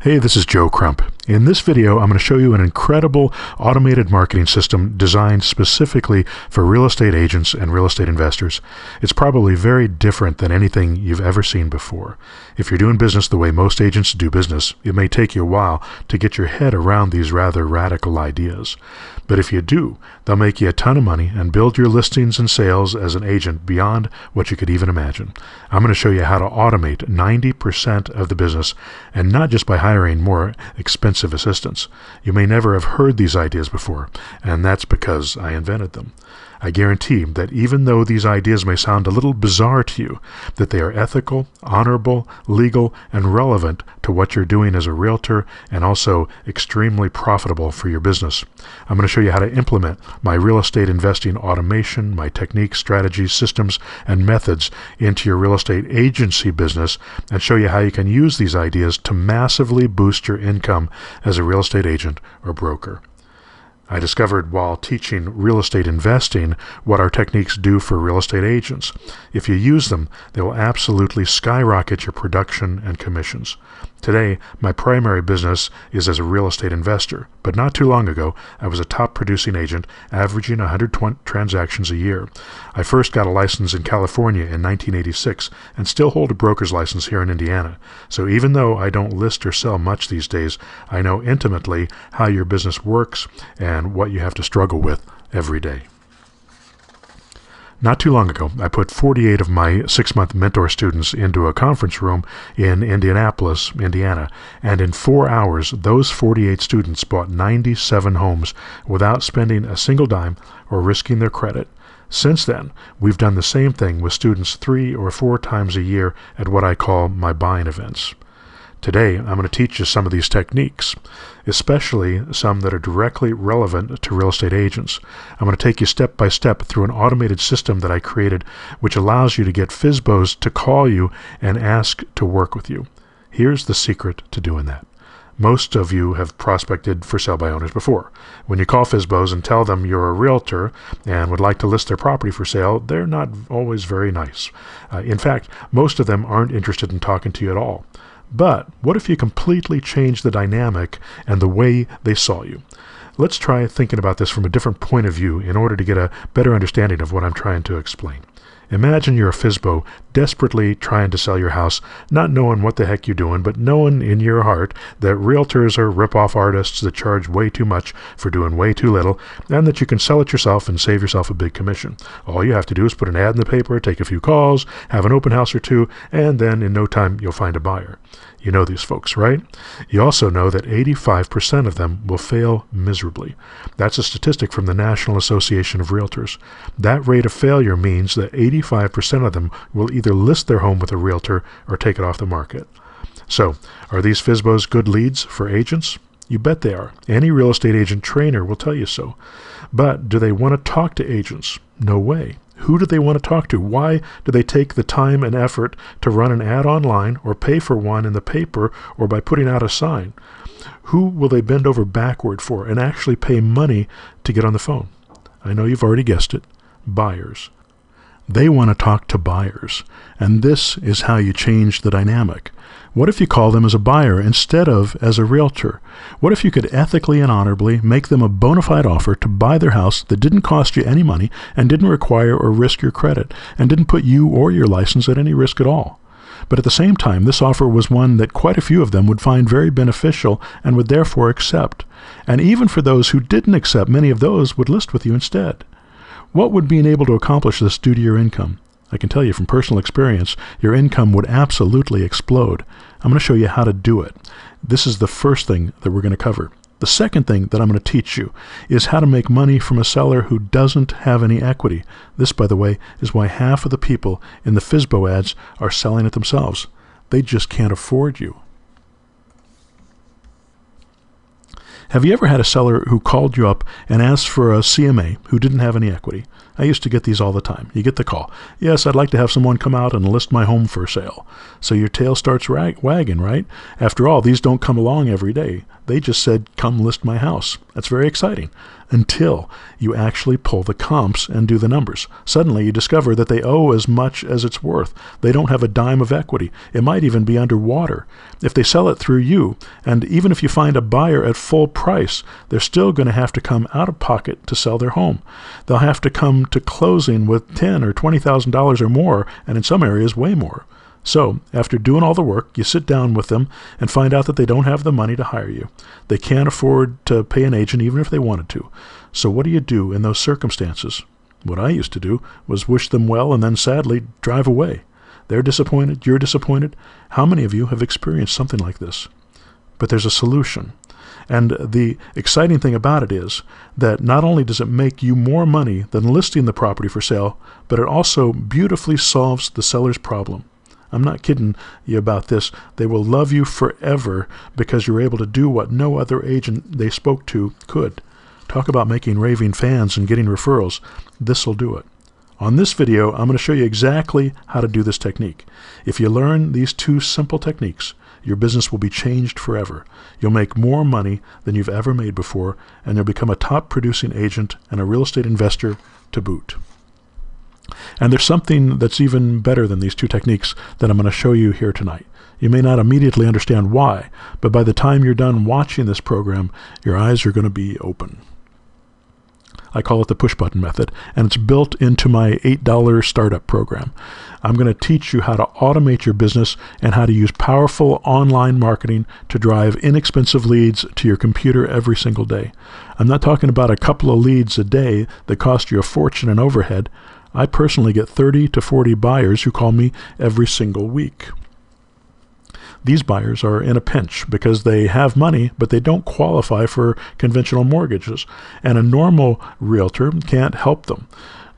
Hey, this is Joe Crump. In this video, I'm going to show you an incredible automated marketing system designed specifically for real estate agents and real estate investors. It's probably very different than anything you've ever seen before. If you're doing business the way most agents do business, it may take you a while to get your head around these rather radical ideas. But if you do, they'll make you a ton of money and build your listings and sales as an agent beyond what you could even imagine. I'm going to show you how to automate 90% of the business, and not just by hiring more expensive assistants. You may never have heard these ideas before, and that's because I invented them. I guarantee that even though these ideas may sound a little bizarre to you, that they are ethical, honorable, legal, and relevant to what you're doing as a realtor, and also extremely profitable for your business. I'm going to show you how to implement my real estate investing automation, my techniques, strategies, systems, and methods into your real estate agency business, and show you how you can use these ideas to massively boost your income as a real estate agent or broker. I discovered while teaching real estate investing what our techniques do for real estate agents. If you use them, they will absolutely skyrocket your production and commissions. Today, my primary business is as a real estate investor, but not too long ago, I was a top producing agent, averaging 120 transactions a year. I first got a license in California in 1986 and still hold a broker's license here in Indiana. So even though I don't list or sell much these days, I know intimately how your business works and what you have to struggle with every day. Not too long ago, I put 48 of my 6-month mentor students into a conference room in Indianapolis, Indiana, and in 4 hours, those 48 students bought 97 homes without spending a single dime or risking their credit. Since then, we've done the same thing with students 3 or 4 times a year at what I call my buying events. Today, I'm going to teach you some of these techniques, especially some that are directly relevant to real estate agents. I'm going to take you step by step through an automated system that I created, which allows you to get FSBOs to call you and ask to work with you. Here's the secret to doing that. Most of you have prospected for sale by owners before. When you call FSBOs and tell them you're a realtor and would like to list their property for sale, they're not always very nice. In fact, most of them aren't interested in talking to you at all. But what if you completely change the dynamic and the way they saw you? Let's try thinking about this from a different point of view in order to get a better understanding of what I'm trying to explain. Imagine you're a FSBO desperately trying to sell your house, not knowing what the heck you're doing, but knowing in your heart that realtors are rip-off artists that charge way too much for doing way too little, and that you can sell it yourself and save yourself a big commission. All you have to do is put an ad in the paper, take a few calls, have an open house or two, and then in no time you'll find a buyer. You know these folks, right? You also know that 85% of them will fail miserably. That's a statistic from the National Association of Realtors. That rate of failure means that 85% of them will either list their home with a realtor or take it off the market. So, are these FSBOs good leads for agents? You bet they are. Any real estate agent trainer will tell you so. But do they want to talk to agents? No way. Who do they want to talk to? Why do they take the time and effort to run an ad online or pay for one in the paper or by putting out a sign? Who will they bend over backward for and actually pay money to get on the phone? I know you've already guessed it. Buyers. They want to talk to buyers, and this is how you change the dynamic. What if you call them as a buyer instead of as a realtor? What if you could ethically and honorably make them a bona fide offer to buy their house that didn't cost you any money and didn't require or risk your credit and didn't put you or your license at any risk at all? But at the same time, this offer was one that quite a few of them would find very beneficial and would therefore accept. And even for those who didn't accept, many of those would list with you instead. What would being able to accomplish this do to your income? I can tell you from personal experience, your income would absolutely explode. I'm going to show you how to do it. This is the first thing that we're going to cover. The second thing that I'm going to teach you is how to make money from a seller who doesn't have any equity. This, by the way, is why half of the people in the FSBO ads are selling it themselves. They just can't afford you. Have you ever had a seller who called you up and asked for a CMA who didn't have any equity? I used to get these all the time. You get the call. Yes, I'd like to have someone come out and list my home for sale. So your tail starts wagging, right? After all, these don't come along every day. They just said, come list my house. That's very exciting. Until you actually pull the comps and do the numbers. Suddenly you discover that they owe as much as it's worth. They don't have a dime of equity. It might even be underwater. If they sell it through you, and even if you find a buyer at full price, they're still going to have to come out of pocket to sell their home. They'll have to come to closing with $10,000 or $20,000 or more, and in some areas way more. So, after doing all the work, you sit down with them and find out that they don't have the money to hire you. They can't afford to pay an agent even if they wanted to. So what do you do in those circumstances? What I used to do was wish them well and then sadly drive away. They're disappointed, you're disappointed. How many of you have experienced something like this? But there's a solution. And the exciting thing about it is that not only does it make you more money than listing the property for sale, but it also beautifully solves the seller's problem. I'm not kidding you about this. They will love you forever because you're able to do what no other agent they spoke to could. Talk about making raving fans and getting referrals. This will do it. On this video, I'm going to show you exactly how to do this technique. If you learn these two simple techniques, your business will be changed forever. You'll make more money than you've ever made before, and you'll become a top producing agent and a real estate investor to boot. And there's something that's even better than these two techniques that I'm going to show you here tonight. You may not immediately understand why, but by the time you're done watching this program, your eyes are going to be open. I call it the push button method, and it's built into my $8 startup program. I'm going to teach you how to automate your business and how to use powerful online marketing to drive inexpensive leads to your computer every single day. I'm not talking about a couple of leads a day that cost you a fortune in overhead. I personally get 30 to 40 buyers who call me every single week. These buyers are in a pinch because they have money, but they don't qualify for conventional mortgages, and a normal realtor can't help them.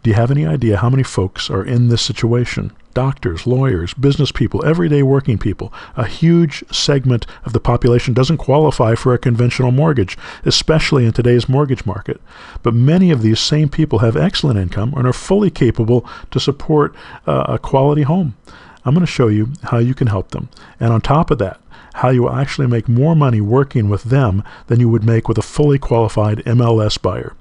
Do you have any idea how many folks are in this situation? Doctors, lawyers, business people, everyday working people. A huge segment of the population doesn't qualify for a conventional mortgage, especially in today's mortgage market. But many of these same people have excellent income and are fully capable to support a quality home. I'm going to show you how you can help them. And on top of that, how you will actually make more money working with them than you would make with a fully qualified MLS buyer.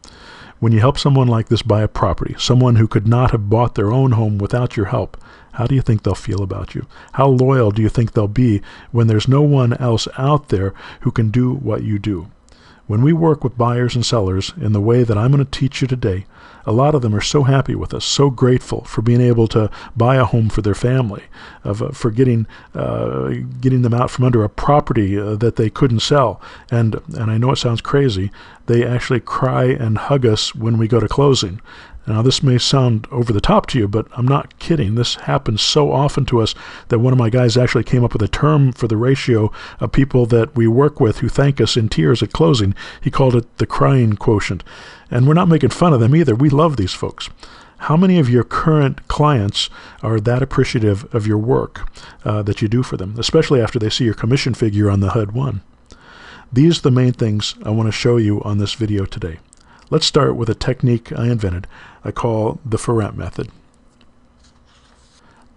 When you help someone like this buy a property, someone who could not have bought their own home without your help, how do you think they'll feel about you? How loyal do you think they'll be when there's no one else out there who can do what you do? When we work with buyers and sellers in the way that I'm going to teach you today, a lot of them are so happy with us, so grateful for being able to buy a home for their family, for getting them out from under a property that they couldn't sell. And I know it sounds crazy, they actually cry and hug us when we go to closing. Now, this may sound over the top to you, but I'm not kidding. This happens so often to us that one of my guys actually came up with a term for the ratio of people that we work with who thank us in tears at closing. He called it the crying quotient. And we're not making fun of them either. We love these folks. How many of your current clients are that appreciative of your work that you do for them, especially after they see your commission figure on the HUD-1? These are the main things I want to show you on this video today. Let's start with a technique I invented I call the for rent method.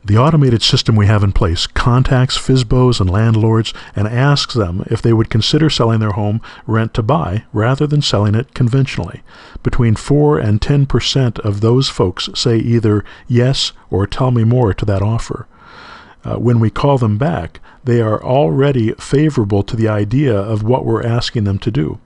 The automated system we have in place contacts FSBOs and landlords and asks them if they would consider selling their home rent to buy rather than selling it conventionally. Between 4 and 10% of those folks say either yes or tell me more to that offer. When we call them back, they are already favorable to the idea of what we're asking them to do.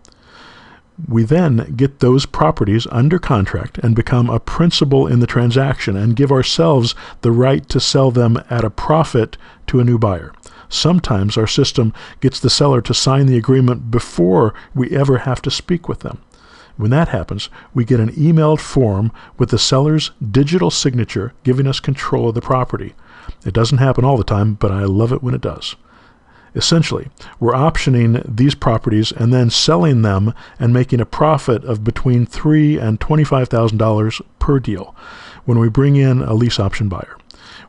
We then get those properties under contract and become a principal in the transaction and give ourselves the right to sell them at a profit to a new buyer. Sometimes our system gets the seller to sign the agreement before we ever have to speak with them. When that happens, we get an emailed form with the seller's digital signature giving us control of the property. It doesn't happen all the time, but I love it when it does. Essentially, we're optioning these properties and then selling them and making a profit of between $3,000 and $25,000 per deal when we bring in a lease option buyer.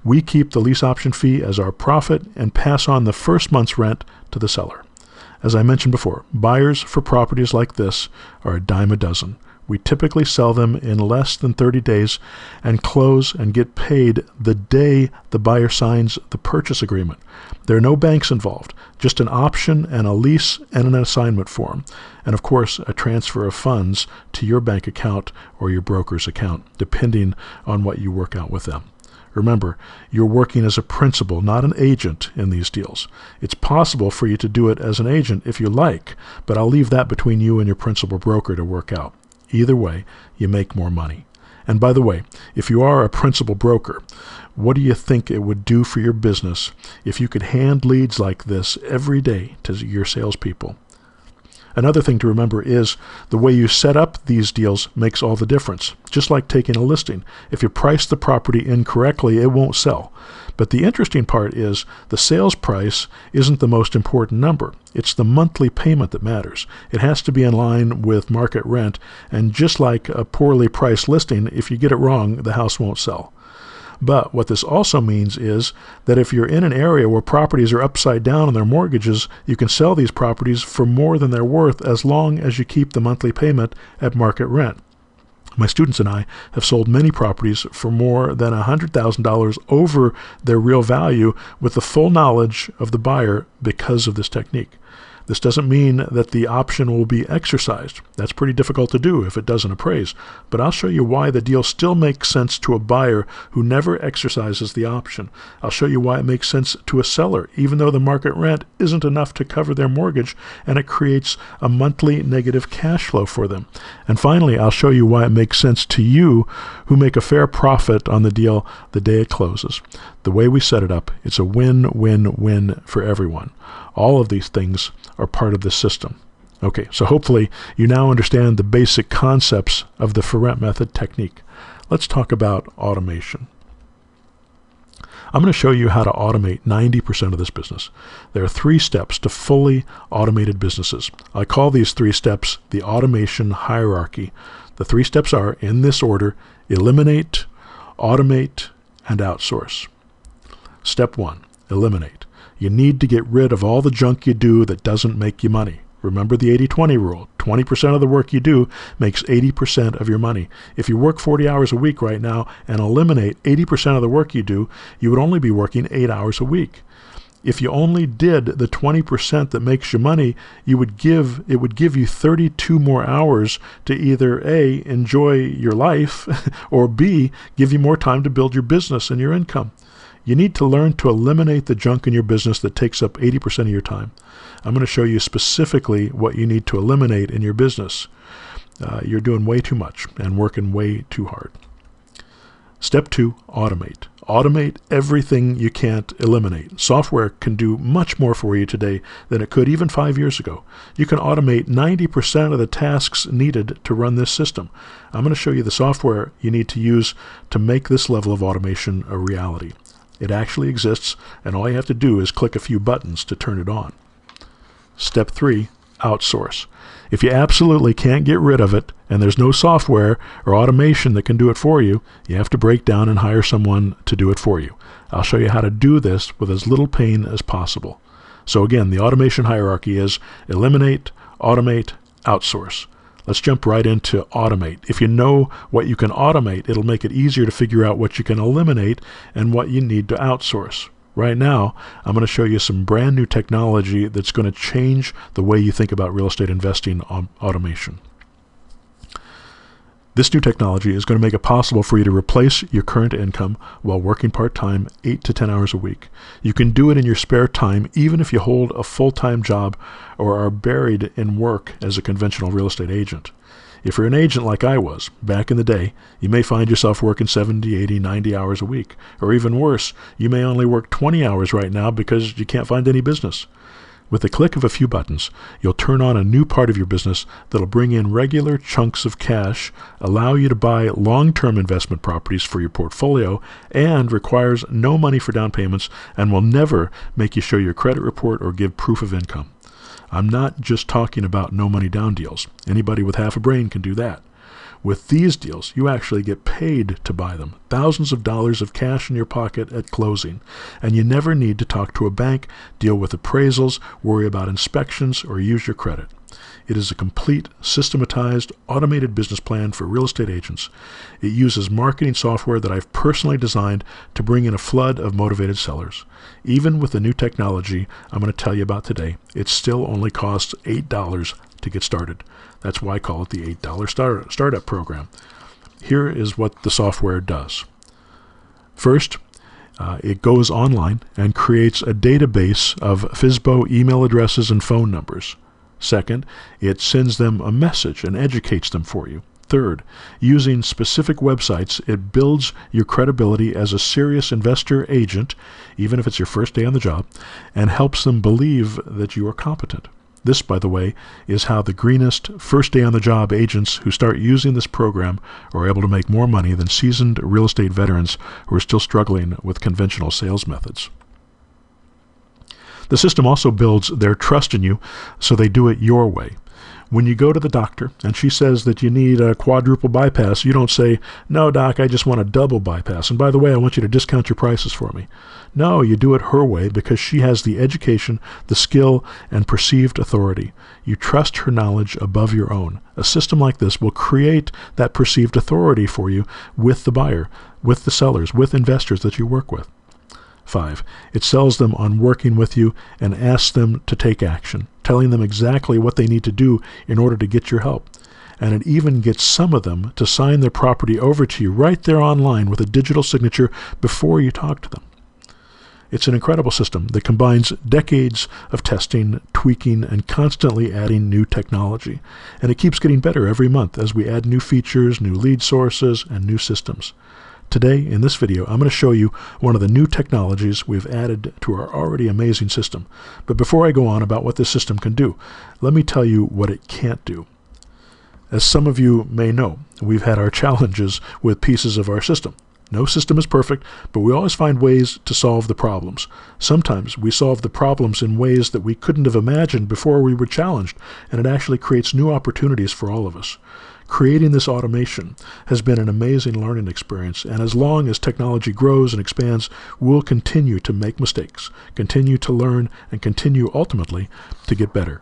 We keep the lease option fee as our profit and pass on the first month's rent to the seller. As I mentioned before, buyers for properties like this are a dime a dozen. We typically sell them in less than 30 days and close and get paid the day the buyer signs the purchase agreement. There are no banks involved, just an option and a lease and an assignment form, and of course a transfer of funds to your bank account or your broker's account, depending on what you work out with them. Remember, you're working as a principal, not an agent in these deals. It's possible for you to do it as an agent if you like, but I'll leave that between you and your principal broker to work out. Either way, you make more money. And by the way, if you are a principal broker, what do you think it would do for your business if you could hand leads like this every day to your salespeople? Another thing to remember is the way you set up these deals makes all the difference. Just like taking a listing. If you price the property incorrectly, it won't sell. But the interesting part is the sales price isn't the most important number. It's the monthly payment that matters. It has to be in line with market rent, and just like a poorly priced listing, if you get it wrong, the house won't sell. But what this also means is that if you're in an area where properties are upside down on their mortgages, you can sell these properties for more than they're worth as long as you keep the monthly payment at market rent. My students and I have sold many properties for more than $100,000 over their real value with the full knowledge of the buyer because of this technique. This doesn't mean that the option will be exercised. That's pretty difficult to do if it doesn't appraise. But I'll show you why the deal still makes sense to a buyer who never exercises the option. I'll show you why it makes sense to a seller, even though the market rent isn't enough to cover their mortgage and it creates a monthly negative cash flow for them. And finally, I'll show you why it makes sense to you who make a fair profit on the deal the day it closes. The way we set it up, it's a win-win-win for everyone. All of these things are part of this system. Okay, so hopefully you now understand the basic concepts of the for rent method technique. Let's talk about automation. I'm going to show you how to automate 90% of this business. There are 3 steps to fully automated businesses. I call these 3 steps the automation hierarchy. The 3 steps are, in this order, eliminate, automate, and outsource. Step 1, eliminate. You need to get rid of all the junk you do that doesn't make you money. Remember the 80-20 rule. 20% of the work you do makes 80% of your money. If you work 40 hours a week right now and eliminate 80% of the work you do, you would only be working 8 hours a week. If you only did the 20% that makes you money, it would give you 32 more hours to either A, enjoy your life, or B, give you more time to build your business and your income. You need to learn to eliminate the junk in your business that takes up 80% of your time. I'm going to show you specifically what you need to eliminate in your business. You're doing way too much and working way too hard. Step 2, automate. Automate everything you can't eliminate. Software can do much more for you today than it could even 5 years ago. You can automate 90% of the tasks needed to run this system. I'm going to show you the software you need to use to make this level of automation a reality. It actually exists, and all you have to do is click a few buttons to turn it on. Step 3, outsource. If you absolutely can't get rid of it, and there's no software or automation that can do it for you, you have to break down and hire someone to do it for you. I'll show you how to do this with as little pain as possible. So again, the automation hierarchy is eliminate, automate, outsource. Let's jump right into automate. If you know what you can automate, it'll make it easier to figure out what you can eliminate and what you need to outsource. Right now, I'm going to show you some brand new technology that's going to change the way you think about real estate investing on automation. This new technology is going to make it possible for you to replace your current income while working part-time 8 to 10 hours a week. You can do it in your spare time even if you hold a full-time job or are buried in work as a conventional real estate agent. If you're an agent like I was back in the day, you may find yourself working 70, 80, 90 hours a week. Or even worse, you may only work 20 hours right now because you can't find any business. With the click of a few buttons, you'll turn on a new part of your business that'll bring in regular chunks of cash, allow you to buy long-term investment properties for your portfolio, and requires no money for down payments and will never make you show your credit report or give proof of income. I'm not just talking about no money down deals. Anybody with half a brain can do that. With these deals, you actually get paid to buy them, thousands of dollars of cash in your pocket at closing, and you never need to talk to a bank, deal with appraisals, worry about inspections, or use your credit. It is a complete, systematized, automated business plan for real estate agents. It uses marketing software that I've personally designed to bring in a flood of motivated sellers. Even with the new technology I'm going to tell you about today, it still only costs $8 to get started. That's why I call it the $8 startup program. Here is what the software does. First, it goes online and creates a database of FSBO email addresses and phone numbers. Second, it sends them a message and educates them for you. Third, using specific websites, it builds your credibility as a serious investor agent, even if it's your first day on the job, and helps them believe that you are competent. This, by the way, is how the greenest first-day-on-the-job agents who start using this program are able to make more money than seasoned real estate veterans who are still struggling with conventional sales methods. The system also builds their trust in you, so they do it your way. When you go to the doctor and she says that you need a quadruple bypass, you don't say, "No, doc, I just want a double bypass. And by the way, I want you to discount your prices for me." No, you do it her way because she has the education, the skill, and perceived authority. You trust her knowledge above your own. A system like this will create that perceived authority for you with the buyer, with the sellers, with investors that you work with. 5. It sells them on working with you and asks them to take action, telling them exactly what they need to do in order to get your help. And it even gets some of them to sign their property over to you right there online with a digital signature before you talk to them. It's an incredible system that combines decades of testing, tweaking, and constantly adding new technology. And it keeps getting better every month as we add new features, new lead sources, and new systems. Today, in this video, I'm going to show you one of the new technologies we've added to our already amazing system. But before I go on about what this system can do, let me tell you what it can't do. As some of you may know, we've had our challenges with pieces of our system. No system is perfect, but we always find ways to solve the problems. Sometimes we solve the problems in ways that we couldn't have imagined before we were challenged, and it actually creates new opportunities for all of us. Creating this automation has been an amazing learning experience, and as long as technology grows and expands, we'll continue to make mistakes, continue to learn, and continue ultimately to get better.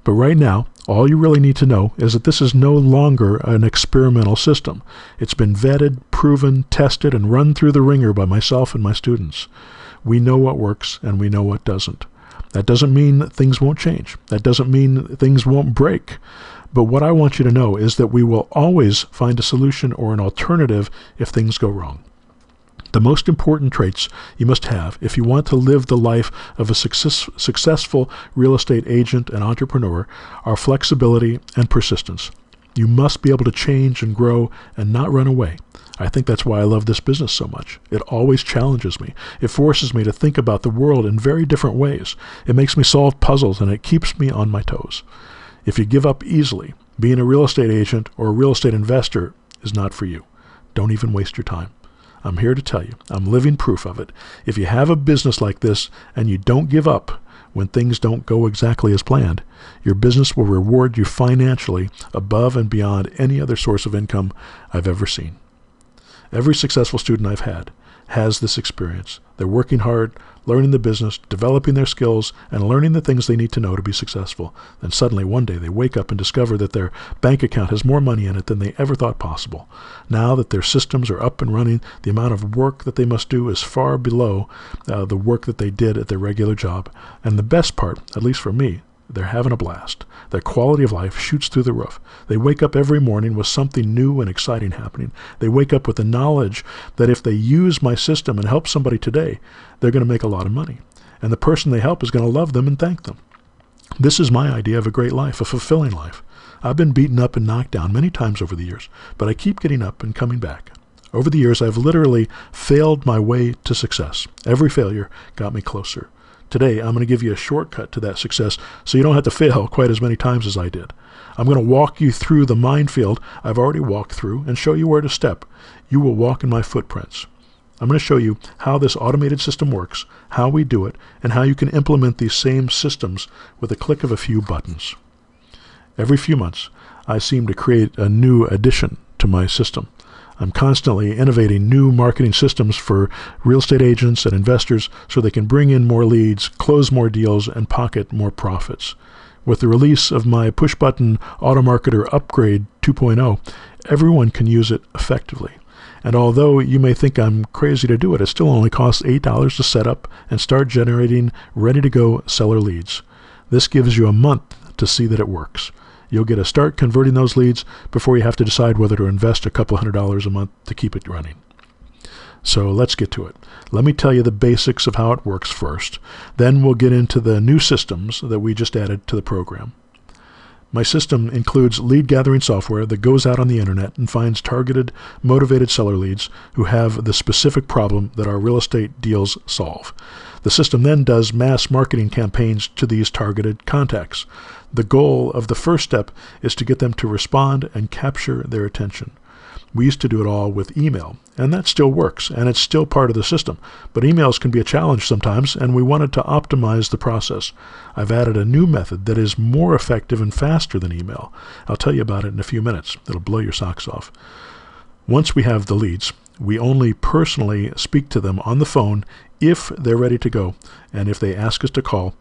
But right now, all you really need to know is that this is no longer an experimental system. It's been vetted, proven, tested, and run through the ringer by myself and my students. We know what works and we know what doesn't. That doesn't mean that things won't change. That doesn't mean things won't break. But what I want you to know is that we will always find a solution or an alternative if things go wrong. The most important traits you must have if you want to live the life of a successful real estate agent and entrepreneur are flexibility and persistence. You must be able to change and grow and not run away. I think that's why I love this business so much. It always challenges me. It forces me to think about the world in very different ways. It makes me solve puzzles and it keeps me on my toes. If you give up easily, being a real estate agent or a real estate investor is not for you. Don't even waste your time. I'm here to tell you, I'm living proof of it. If you have a business like this and you don't give up when things don't go exactly as planned, your business will reward you financially above and beyond any other source of income I've ever seen. Every successful student I've had has this experience. They're working hard, learning the business, developing their skills, and learning the things they need to know to be successful. Then suddenly one day they wake up and discover that their bank account has more money in it than they ever thought possible. Now that their systems are up and running, the amount of work that they must do is far below the work that they did at their regular job. And the best part, at least for me, they're having a blast. Their quality of life shoots through the roof. They wake up every morning with something new and exciting happening. They wake up with the knowledge that if they use my system and help somebody today, they're going to make a lot of money. And the person they help is going to love them and thank them. This is my idea of a great life, a fulfilling life. I've been beaten up and knocked down many times over the years, but I keep getting up and coming back. Over the years, I've literally failed my way to success. Every failure got me closer. Today, I'm going to give you a shortcut to that success so you don't have to fail quite as many times as I did. I'm going to walk you through the minefield I've already walked through and show you where to step. You will walk in my footprints. I'm going to show you how this automated system works, how we do it, and how you can implement these same systems with a click of a few buttons. Every few months, I seem to create a new addition to my system. I'm constantly innovating new marketing systems for real estate agents and investors so they can bring in more leads, close more deals, and pocket more profits. With the release of my push-button Automarketer Upgrade 2.0, everyone can use it effectively. And although you may think I'm crazy to do it, it still only costs $8 to set up and start generating ready-to-go seller leads. This gives you a month to see that it works. You'll get a start converting those leads before you have to decide whether to invest a couple $100 a month to keep it running. So let's get to it. Let me tell you the basics of how it works first. Then we'll get into the new systems that we just added to the program. My system includes lead gathering software that goes out on the internet and finds targeted, motivated seller leads who have the specific problem that our real estate deals solve. The system then does mass marketing campaigns to these targeted contacts. The goal of the first step is to get them to respond and capture their attention. We used to do it all with email, and that still works, and it's still part of the system. But emails can be a challenge sometimes, and we wanted to optimize the process. I've added a new method that is more effective and faster than email. I'll tell you about it in a few minutes. It'll blow your socks off. Once we have the leads, we only personally speak to them on the phone if they're ready to go, and if they ask us to call.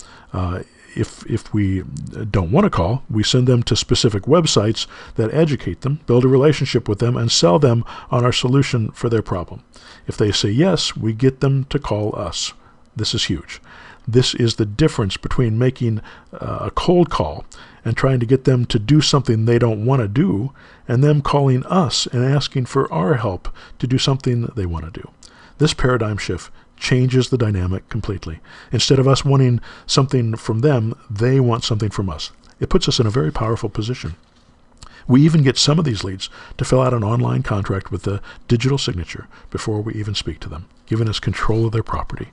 If we don't want to call, we send them to specific websites that educate them, build a relationship with them, and sell them on our solution for their problem. If they say yes, we get them to call us. This is huge. This is the difference between making a cold call and trying to get them to do something they don't want to do, and them calling us and asking for our help to do something they want to do. This paradigm shift changes the dynamic completely. Instead of us wanting something from them, they want something from us. It puts us in a very powerful position. We even get some of these leads to fill out an online contract with a digital signature before we even speak to them, giving us control of their property.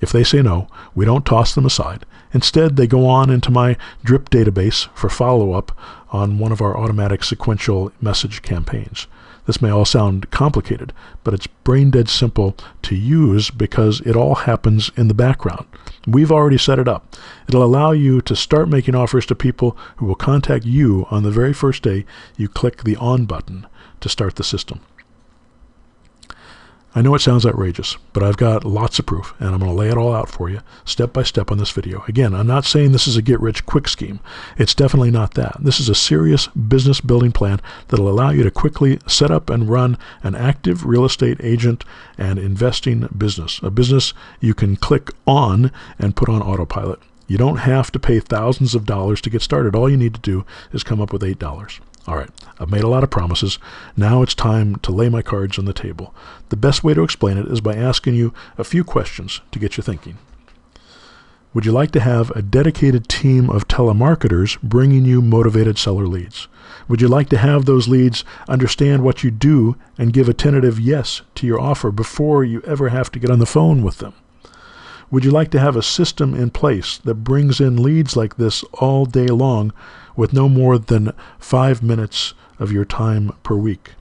If they say no, we don't toss them aside. Instead, they go on into my drip database for follow-up on one of our automatic sequential message campaigns. This may all sound complicated, but it's brain-dead simple to use because it all happens in the background. We've already set it up. It'll allow you to start making offers to people who will contact you on the very first day you click the on button to start the system. I know it sounds outrageous, but I've got lots of proof, and I'm going to lay it all out for you, step by step on this video. Again, I'm not saying this is a get-rich-quick scheme. It's definitely not that. This is a serious business-building plan that will allow you to quickly set up and run an active real estate agent and investing business, a business you can click on and put on autopilot. You don't have to pay thousands of dollars to get started. All you need to do is come up with $8. All right, I've made a lot of promises. Now it's time to lay my cards on the table. The best way to explain it is by asking you a few questions to get you thinking. Would you like to have a dedicated team of telemarketers bringing you motivated seller leads? Would you like to have those leads understand what you do and give a tentative yes to your offer before you ever have to get on the phone with them? Would you like to have a system in place that brings in leads like this all day long with no more than 5 minutes of your time per week?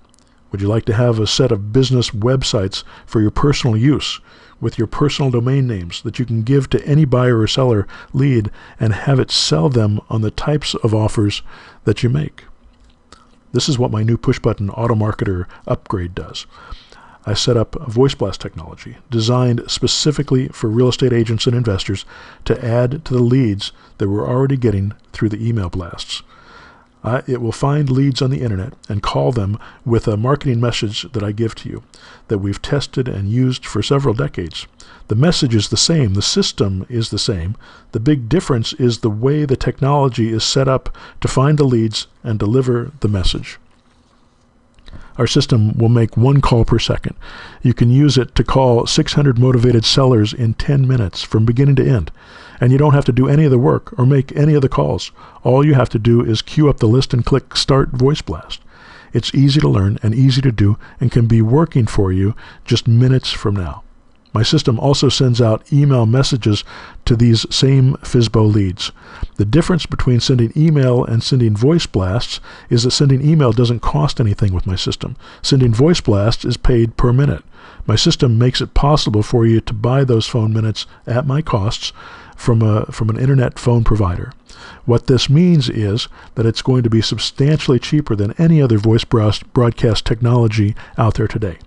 Would you like to have a set of business websites for your personal use with your personal domain names that you can give to any buyer or seller lead and have it sell them on the types of offers that you make? This is what my new push-button Automarketer Upgrade does. I set up voice blast technology designed specifically for real estate agents and investors to add to the leads that we're already getting through the email blasts. It will find leads on the internet and call them with a marketing message that I give to you that we've tested and used for several decades. The message is the same. The system is the same. The big difference is the way the technology is set up to find the leads and deliver the message. Our system will make 1 call per second. You can use it to call 600 motivated sellers in 10 minutes from beginning to end. And you don't have to do any of the work or make any of the calls. All you have to do is queue up the list and click Start Voice Blast. It's easy to learn and easy to do and can be working for you just minutes from now. My system also sends out email messages to these same FSBO leads. The difference between sending email and sending voice blasts is that sending email doesn't cost anything with my system. Sending voice blasts is paid per minute. My system makes it possible for you to buy those phone minutes at my costs from an internet phone provider. What this means is that it's going to be substantially cheaper than any other voice broadcast technology out there today.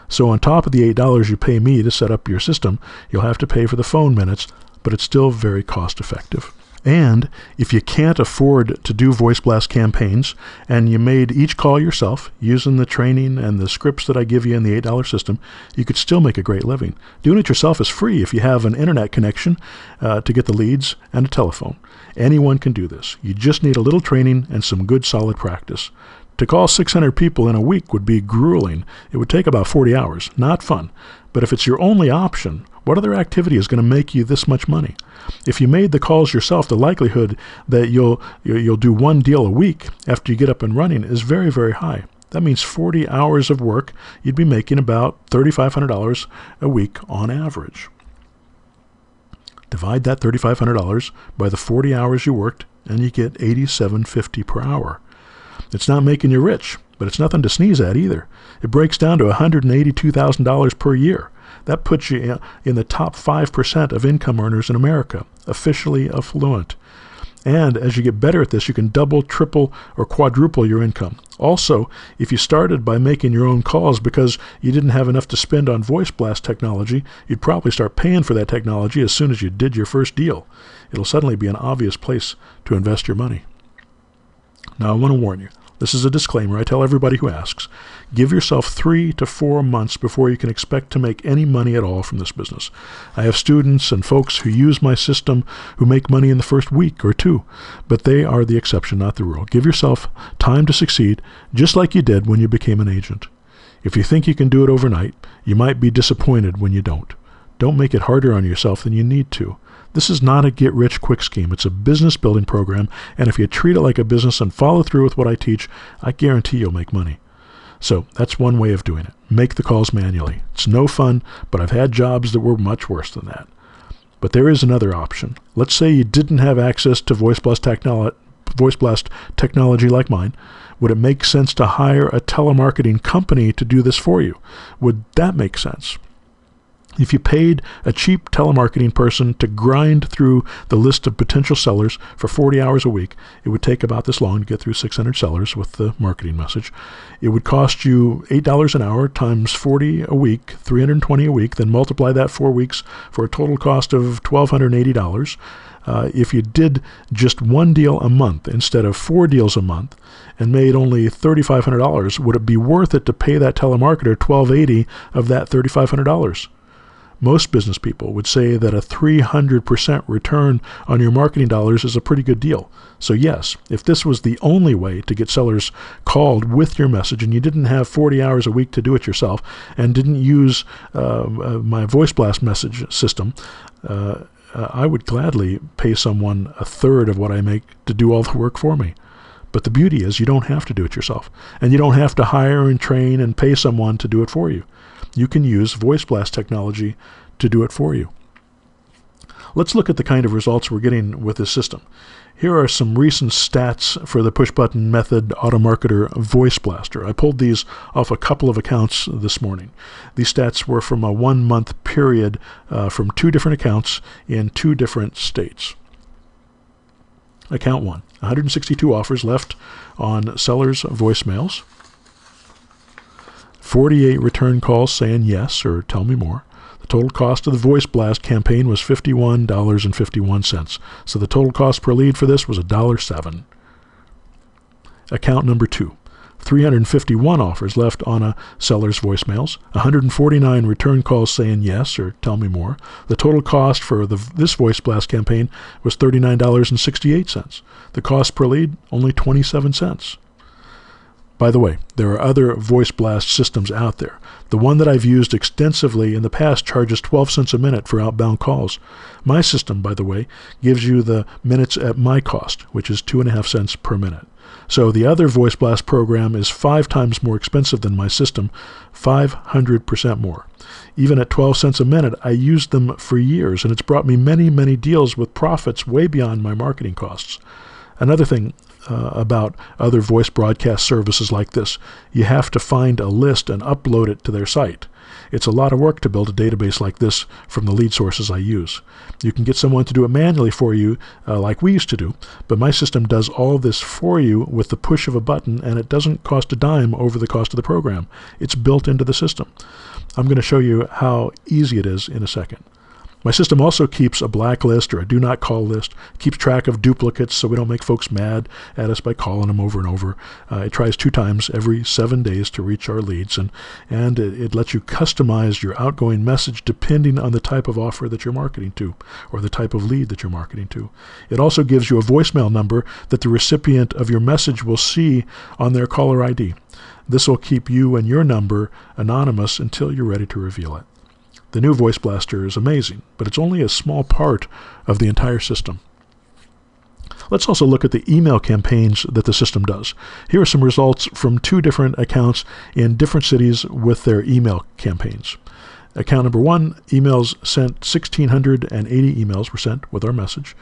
So on top of the $8 you pay me to set up your system, you'll have to pay for the phone minutes, but it's still very cost effective. And if you can't afford to do voice blast campaigns and you made each call yourself using the training and the scripts that I give you in the $8 system, you could still make a great living. Doing it yourself is free if you have an internet connection to get the leads and a telephone. Anyone can do this. You just need a little training and some good solid practice. To call 600 people in a week would be grueling. It would take about 40 hours. Not fun. But if it's your only option, what other activity is going to make you this much money? If you made the calls yourself, the likelihood that you'll do one deal a week after you get up and running is very, very high. That means 40 hours of work, you'd be making about $3,500 a week on average. Divide that $3,500 by the 40 hours you worked, and you get $87.50 per hour. It's not making you rich, but it's nothing to sneeze at either. It breaks down to $182,000 per year. That puts you in the top 5% of income earners in America, officially affluent. And as you get better at this, you can double, triple, or quadruple your income. Also, if you started by making your own calls because you didn't have enough to spend on voice blast technology, you'd probably start paying for that technology as soon as you did your first deal. It'll suddenly be an obvious place to invest your money. Now, I want to warn you. This is a disclaimer I tell everybody who asks. Give yourself 3 to 4 months before you can expect to make any money at all from this business. I have students and folks who use my system who make money in the first week or 2, but they are the exception, not the rule. Give yourself time to succeed, just like you did when you became an agent. If you think you can do it overnight, you might be disappointed when you don't. Don't make it harder on yourself than you need to. This is not a get-rich-quick scheme. It's a business-building program, and if you treat it like a business and follow through with what I teach, I guarantee you'll make money. So that's one way of doing it. Make the calls manually. It's no fun, but I've had jobs that were much worse than that. But there is another option. Let's say you didn't have access to voice blast technology like mine. Would it make sense to hire a telemarketing company to do this for you? Would that make sense? If you paid a cheap telemarketing person to grind through the list of potential sellers for 40 hours a week, it would take about this long to get through 600 sellers with the marketing message. It would cost you $8 an hour times 40 a week, $320 a week, then multiply that 4 weeks for a total cost of $1,280. If you did just one deal a month instead of 4 deals a month and made only $3,500, would it be worth it to pay that telemarketer $1,280 of that $3,500? Most business people would say that a 300% return on your marketing dollars is a pretty good deal. So yes, if this was the only way to get sellers called with your message and you didn't have 40 hours a week to do it yourself and didn't use my voice blast message system, I would gladly pay someone a third of what I make to do all the work for me. But the beauty is you don't have to do it yourself, and you don't have to hire and train and pay someone to do it for you. You can use voice blast technology to do it for you. Let's look at the kind of results we're getting with this system. Here are some recent stats for the push-button method automarketer Voice Blaster. I pulled these off a couple of accounts this morning. These stats were from a 1-month period from 2 different accounts in 2 different states. Account 1, 162 offers left on sellers' voicemails. 48 return calls saying yes or tell me more. The total cost of the Voice Blast campaign was $51.51. So the total cost per lead for this was $1.07. Account number 2. 351 offers left on a seller's voicemails. 149 return calls saying yes or tell me more. The total cost for this Voice Blast campaign was $39.68. The cost per lead, only 27 cents. By the way, there are other voice blast systems out there. The one that I've used extensively in the past charges 12 cents a minute for outbound calls. My system, by the way, gives you the minutes at my cost, which is 2.5 cents per minute. So the other voice blast program is 5 times more expensive than my system, 500% more. Even at 12 cents a minute, I used them for years, and it's brought me many, many deals with profits way beyond my marketing costs. Another thing, about other voice broadcast services like this. You have to find a list and upload it to their site. It's a lot of work to build a database like this from the lead sources I use. You can get someone to do it manually for you, like we used to do, but my system does all this for you with the push of a button, and it doesn't cost a dime over the cost of the program. It's built into the system. I'm going to show you how easy it is in a second. My system also keeps a blacklist or a do not call list, keeps track of duplicates so we don't make folks mad at us by calling them over and over. It tries 2 times every 7 days to reach our leads, and it lets you customize your outgoing message depending on the type of offer that you're marketing to or the type of lead that you're marketing to. It also gives you a voicemail number that the recipient of your message will see on their caller ID. This will keep you and your number anonymous until you're ready to reveal it. The new Voice Blaster is amazing, but it's only a small part of the entire system. Let's also look at the email campaigns that the system does. Here are some results from 2 different accounts in different cities with their email campaigns. Account number 1, emails sent, 1,680 emails were sent with our message.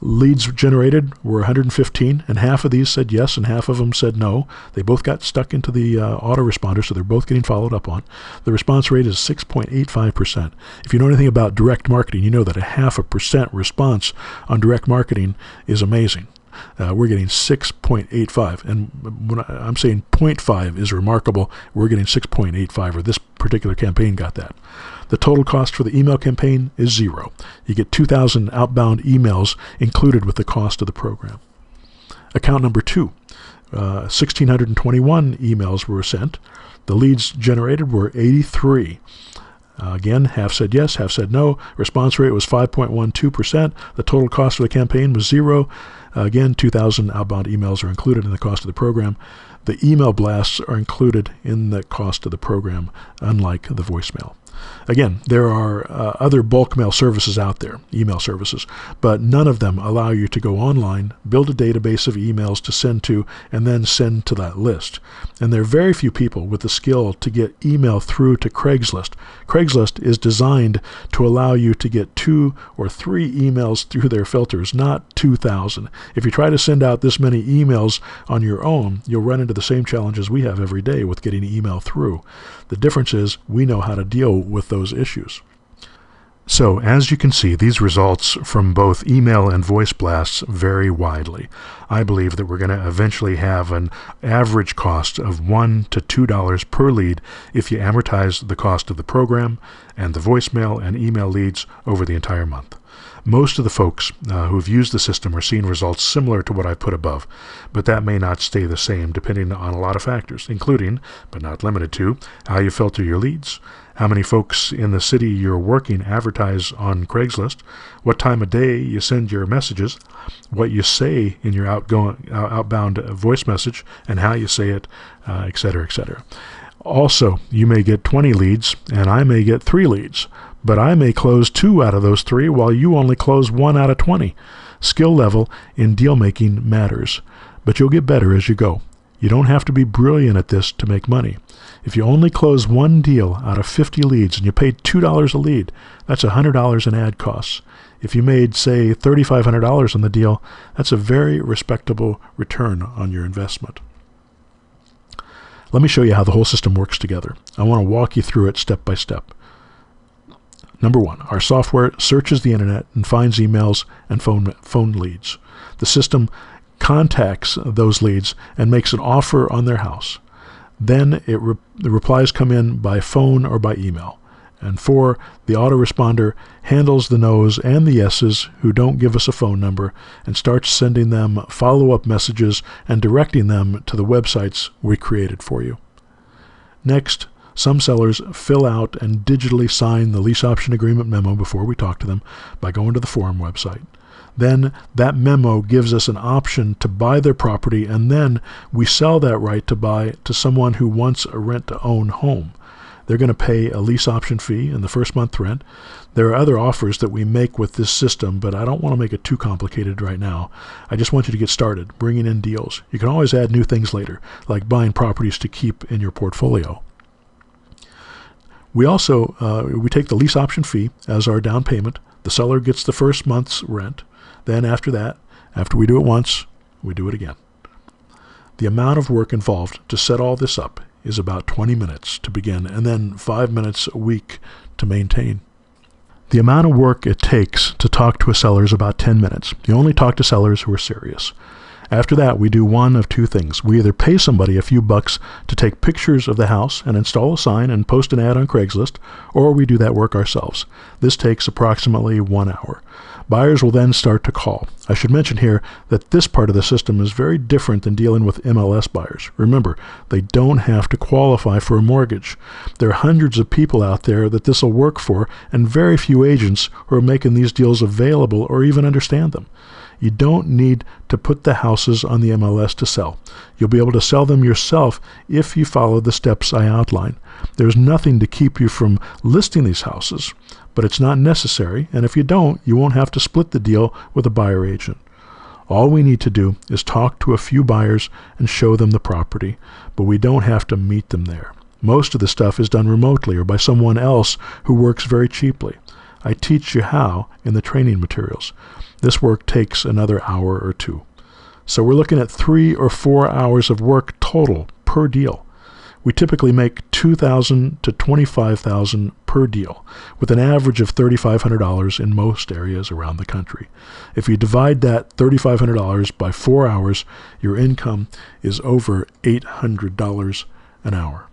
Leads generated were 115, and half of these said yes and half of them said no. They both got stuck into the autoresponder, so they're both getting followed up on. The response rate is 6.85%. If you know anything about direct marketing, you know that a 0.5% response on direct marketing is amazing. We're getting 6.85, and when I'm saying 0.5 is remarkable, we're getting 6.85, or this particular campaign got that. The total cost for the email campaign is 0. You get 2,000 outbound emails included with the cost of the program. Account number 2, 1,621 emails were sent. The leads generated were 83. Again, half said yes, half said no. Response rate was 5.12%. The total cost of the campaign was 0. Again, 2,000 outbound emails are included in the cost of the program. The email blasts are included in the cost of the program, unlike the voicemail. Again, there are other bulk mail services out there, email services, but none of them allow you to go online, build a database of emails to send to, and then send to that list. And there are very few people with the skill to get email through to Craigslist. Craigslist is designed to allow you to get 2 or 3 emails through their filters, not 2,000. If you try to send out this many emails on your own, you'll run into the same challenges we have every day with getting email through. The difference is we know how to deal with those issues. So, as you can see, these results from both email and voice blasts vary widely. I believe that we're going to eventually have an average cost of $1 to $2 per lead if you amortize the cost of the program and the voicemail and email leads over the entire month. Most of the folks who've used the system are seeing results similar to what I put above, but that may not stay the same depending on a lot of factors, including, but not limited to, how you filter your leads, how many folks in the city you're working advertise on Craigslist, what time of day you send your messages, what you say in your outbound voice message, and how you say it, etc., etc. Also, you may get 20 leads, and I may get 3 leads, but I may close 2 out of those 3 while you only close 1 out of 20. Skill level in deal making matters, but you'll get better as you go. You don't have to be brilliant at this to make money. If you only close 1 deal out of 50 leads and you paid $2 a lead, that's $100 in ad costs. If you made, say, $3,500 on the deal, that's a very respectable return on your investment. Let me show you how the whole system works together. I want to walk you through it step by step. Number 1, our software searches the internet and finds emails and phone leads. The system contacts those leads and makes an offer on their house. Then the replies come in by phone or by email. And 4, the autoresponder handles the no's and the yeses who don't give us a phone number and starts sending them follow-up messages and directing them to the websites we created for you. Next, some sellers fill out and digitally sign the lease option agreement memo before we talk to them by going to the forum website. Then that memo gives us an option to buy their property, and then we sell that right to buy to someone who wants a rent-to-own home. They're going to pay a lease option fee in the first month rent. There are other offers that we make with this system, but I don't want to make it too complicated right now. I just want you to get started, bringing in deals. You can always add new things later, like buying properties to keep in your portfolio. We also we take the lease option fee as our down payment. The seller gets the first month's rent. Then after that, after we do it once, we do it again. The amount of work involved to set all this up is about 20 minutes to begin, and then 5 minutes a week to maintain. The amount of work it takes to talk to a seller is about 10 minutes. You only talk to sellers who are serious. After that, we do one of two things. We either pay somebody a few bucks to take pictures of the house and install a sign and post an ad on Craigslist, or we do that work ourselves. This takes approximately 1 hour. Buyers will then start to call. I should mention here that this part of the system is very different than dealing with MLS buyers. Remember, they don't have to qualify for a mortgage. There are hundreds of people out there that this will work for, and very few agents who are making these deals available or even understand them. You don't need to put the houses on the MLS to sell. You'll be able to sell them yourself if you follow the steps I outline. There's nothing to keep you from listing these houses, but it's not necessary, and if you don't, you won't have to split the deal with a buyer agent. All we need to do is talk to a few buyers and show them the property, but we don't have to meet them there. Most of the stuff is done remotely or by someone else who works very cheaply. I teach you how in the training materials. This work takes another hour or two. So we're looking at 3 or 4 hours of work total per deal. We typically make $2,000 to $25,000 per deal, with an average of $3,500 in most areas around the country. If you divide that $3,500 by 4 hours, your income is over $800 an hour.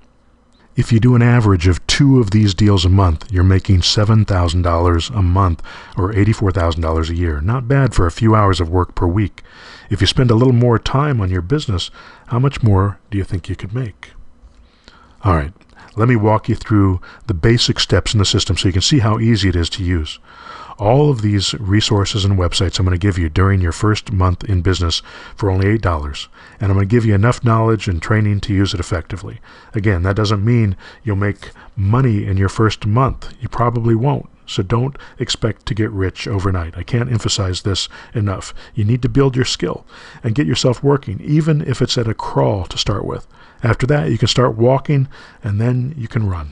If you do an average of 2 of these deals a month, you're making $7,000 a month or $84,000 a year. Not bad for a few hours of work per week. If you spend a little more time on your business, how much more do you think you could make? All right, let me walk you through the basic steps in the system so you can see how easy it is to use. All of these resources and websites I'm going to give you during your first month in business for only $8, and I'm going to give you enough knowledge and training to use it effectively. Again, that doesn't mean you'll make money in your first month. You probably won't. So don't expect to get rich overnight. I can't emphasize this enough. You need to build your skill and get yourself working, even if it's at a crawl to start with. After that, you can start walking, and then you can run.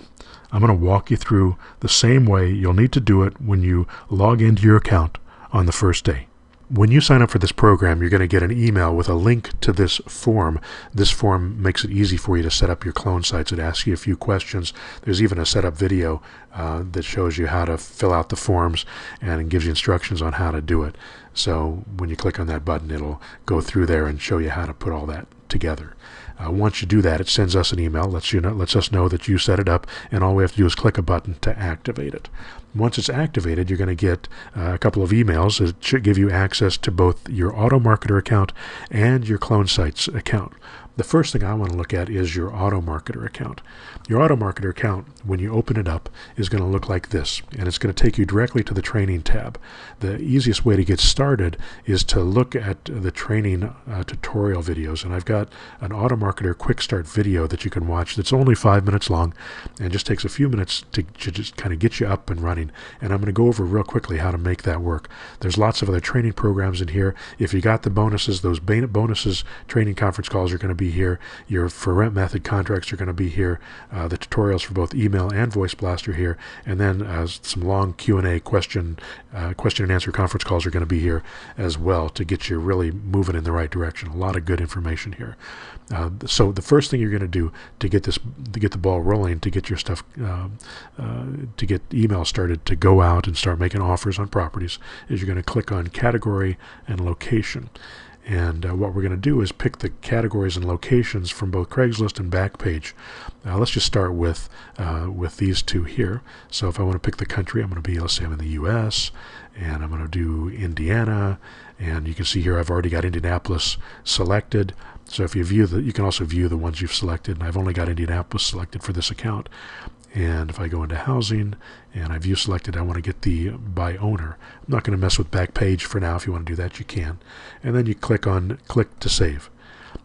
I'm going to walk you through the same way you'll need to do it when you log into your account on the first day. When you sign up for this program, you're going to get an email with a link to this form. This form makes it easy for you to set up your clone sites. It asks you a few questions. There's even a setup video that shows you how to fill out the forms and gives you instructions on how to do it. So when you click on that button, it'll go through there and show you how to put all that together. Once you do that, it sends us an email, lets us know that you set it up, and all we have to do is click a button to activate it. Once it's activated, you're going to get a couple of emails. It should give you access to both your Auto Marketer account and your Clone Sites account. The first thing I want to look at is your Auto Marketer account. Your Auto Marketer account, when you open it up, is going to look like this, and it's going to take you directly to the Training tab. The easiest way to get started is to look at the training tutorial videos, and I've got an Auto Marketer Quick Start video that you can watch that's only 5 minutes long and just takes a few minutes to just kind of get you up and running, and I'm going to go over real quickly how to make that work. There's lots of other training programs in here. If you got the bonuses, those bonuses training conference calls are going to be here. Your for rent method contracts are going to be here. The tutorials for both email and voice blast are here, and then some long Q&A question and answer conference calls are going to be here as well to get you really moving in the right direction. A lot of good information here. So the first thing you're going to do to get the ball rolling, to get your stuff, to get email started to go out and start making offers on properties, is you're going to click on category and location. And what we're going to do is pick the categories and locations from both Craigslist and Backpage. Let's just start with these two here. So if I want to pick the country, I'm going to be, let's say I'm in the U.S., and I'm going to do Indiana. And you can see here I've already got Indianapolis selected. So if you view you can also view the ones you've selected. And I've only got Indianapolis selected for this account. And if I go into housing and I view selected, I want to get the by owner. I'm not going to mess with Backpage for now. If you want to do that, you can. And then you click to save.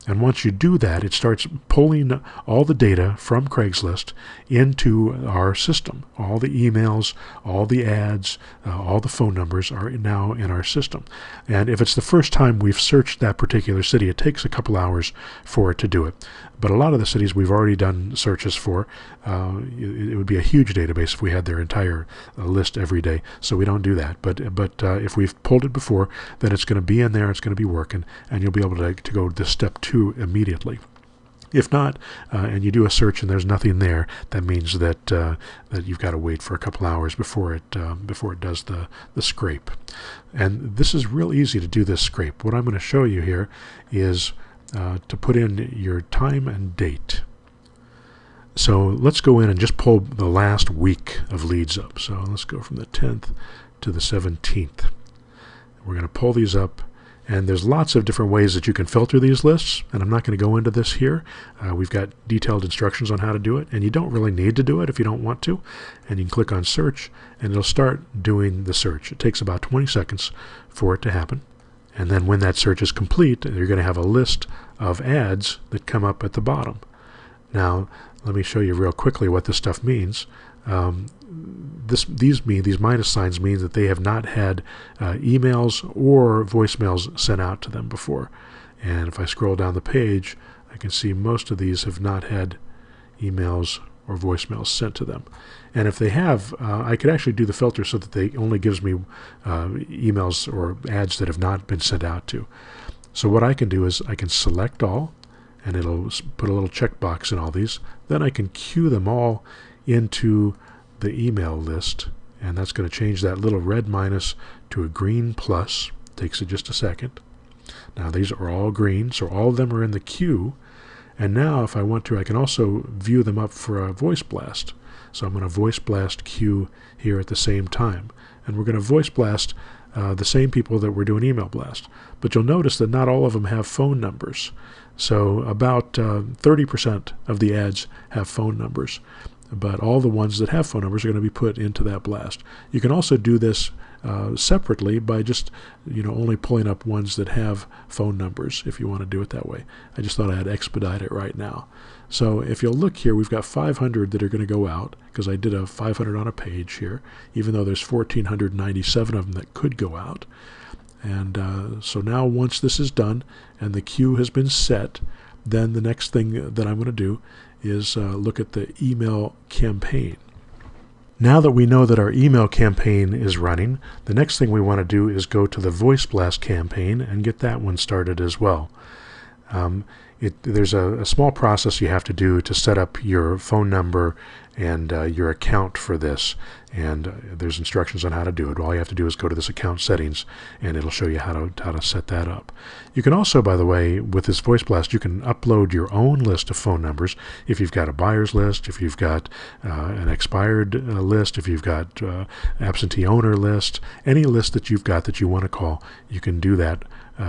And once you do that, it starts pulling all the data from Craigslist into our system. All the emails, all the ads, all the phone numbers are now in our system. And if it's the first time we've searched that particular city, it takes a couple hours for it to do it. But a lot of the cities we've already done searches for. It would be a huge database if we had their entire list every day. So we don't do that. But if we've pulled it before, then it's going to be in there, it's going to be working, and you'll be able to go to step 2 through immediately. If not, and you do a search and there's nothing there, that means that that you've got to wait for a couple hours before it does the scrape. And this is real easy to do, this scrape. What I'm going to show you here is to put in your time and date. So let's go in and just pull the last week of leads up. So let's go from the 10th to the 17th. We're going to pull these up. And there's lots of different ways that you can filter these lists, and I'm not going to go into this here. We've got detailed instructions on how to do it, and you don't really need to do it if you don't want to. And you can click on search, and it'll start doing the search. It takes about 20 seconds for it to happen. And then when that search is complete, you're going to have a list of ads that come up at the bottom. Now, let me show you real quickly what this stuff means. These minus signs mean that they have not had emails or voicemails sent out to them before. And if I scroll down the page, I can see most of these have not had emails or voicemails sent to them. And if they have, I could actually do the filter so that they only gives me emails or ads that have not been sent out to. So what I can do is I can select all, and it'll put a little checkbox in all these. Then I can queue them all into the email list, and that's going to change that little red minus to a green plus. Takes it just a second. Now these are all green, so all of them are in the queue. And now if I want to, I can also view them up for a voice blast. So I'm going to voice blast queue here at the same time. And we're going to voice blast the same people that we're doing email blast. But you'll notice that not all of them have phone numbers. So about 30% of the ads have phone numbers. But all the ones that have phone numbers are going to be put into that blast. You can also do this separately by just only pulling up ones that have phone numbers if you want to do it that way. I just thought I'd expedite it right now. So if you'll look here, we've got 500 that are going to go out, because I did a 500 on a page here, even though there's 1,497 of them that could go out. And so now once this is done and the queue has been set, then the next thing that I'm going to do is look at the email campaign. Now that we know that our email campaign is running, the next thing we want to do is go to the Voice Blast campaign and get that one started as well. There's a small process you have to do to set up your phone number and your account for this, and there's instructions on how to do it. All you have to do is go to this account settings, and it'll show you how to set that up. You can also, by the way, with this Voice Blast, you can upload your own list of phone numbers. If you've got a buyer's list, if you've got an expired list, if you've got absentee owner list, any list that you've got that you want to call, you can do that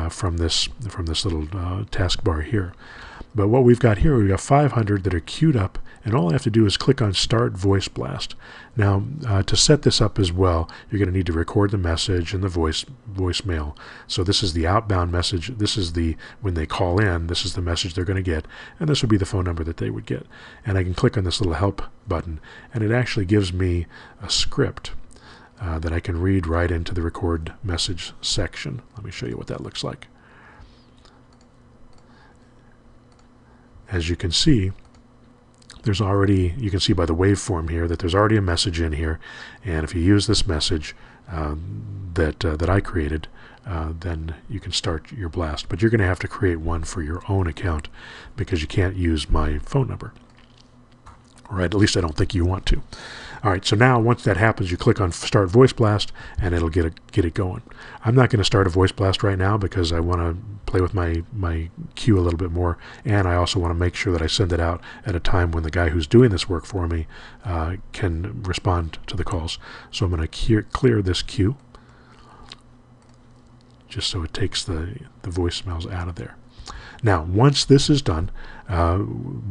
from this little taskbar here. But what we've got here, we've got 500 that are queued up, and all I have to do is click on Start Voice Blast. Now, to set this up as well, you're going to need to record the message and the voicemail. So this is the outbound message. This is when they call in, this is the message they're going to get, and this would be the phone number that they would get. And I can click on this little Help button, and it actually gives me a script that I can read right into the record message section. Let me show you what that looks like. As you can see, you can see by the waveform here that there's already a message in here, and if you use this message that I created, then you can start your blast. But you're going to have to create one for your own account, because you can't use my phone number. Or at least I don't think you want to. All right, so now once that happens, you click on Start Voice Blast, and it'll get it going. I'm not going to start a voice blast right now because I want to play with my queue a little bit more, and I also want to make sure that I send it out at a time when the guy who's doing this work for me can respond to the calls. So I'm going to clear this queue, just so it takes the voicemails out of there. Now, once this is done,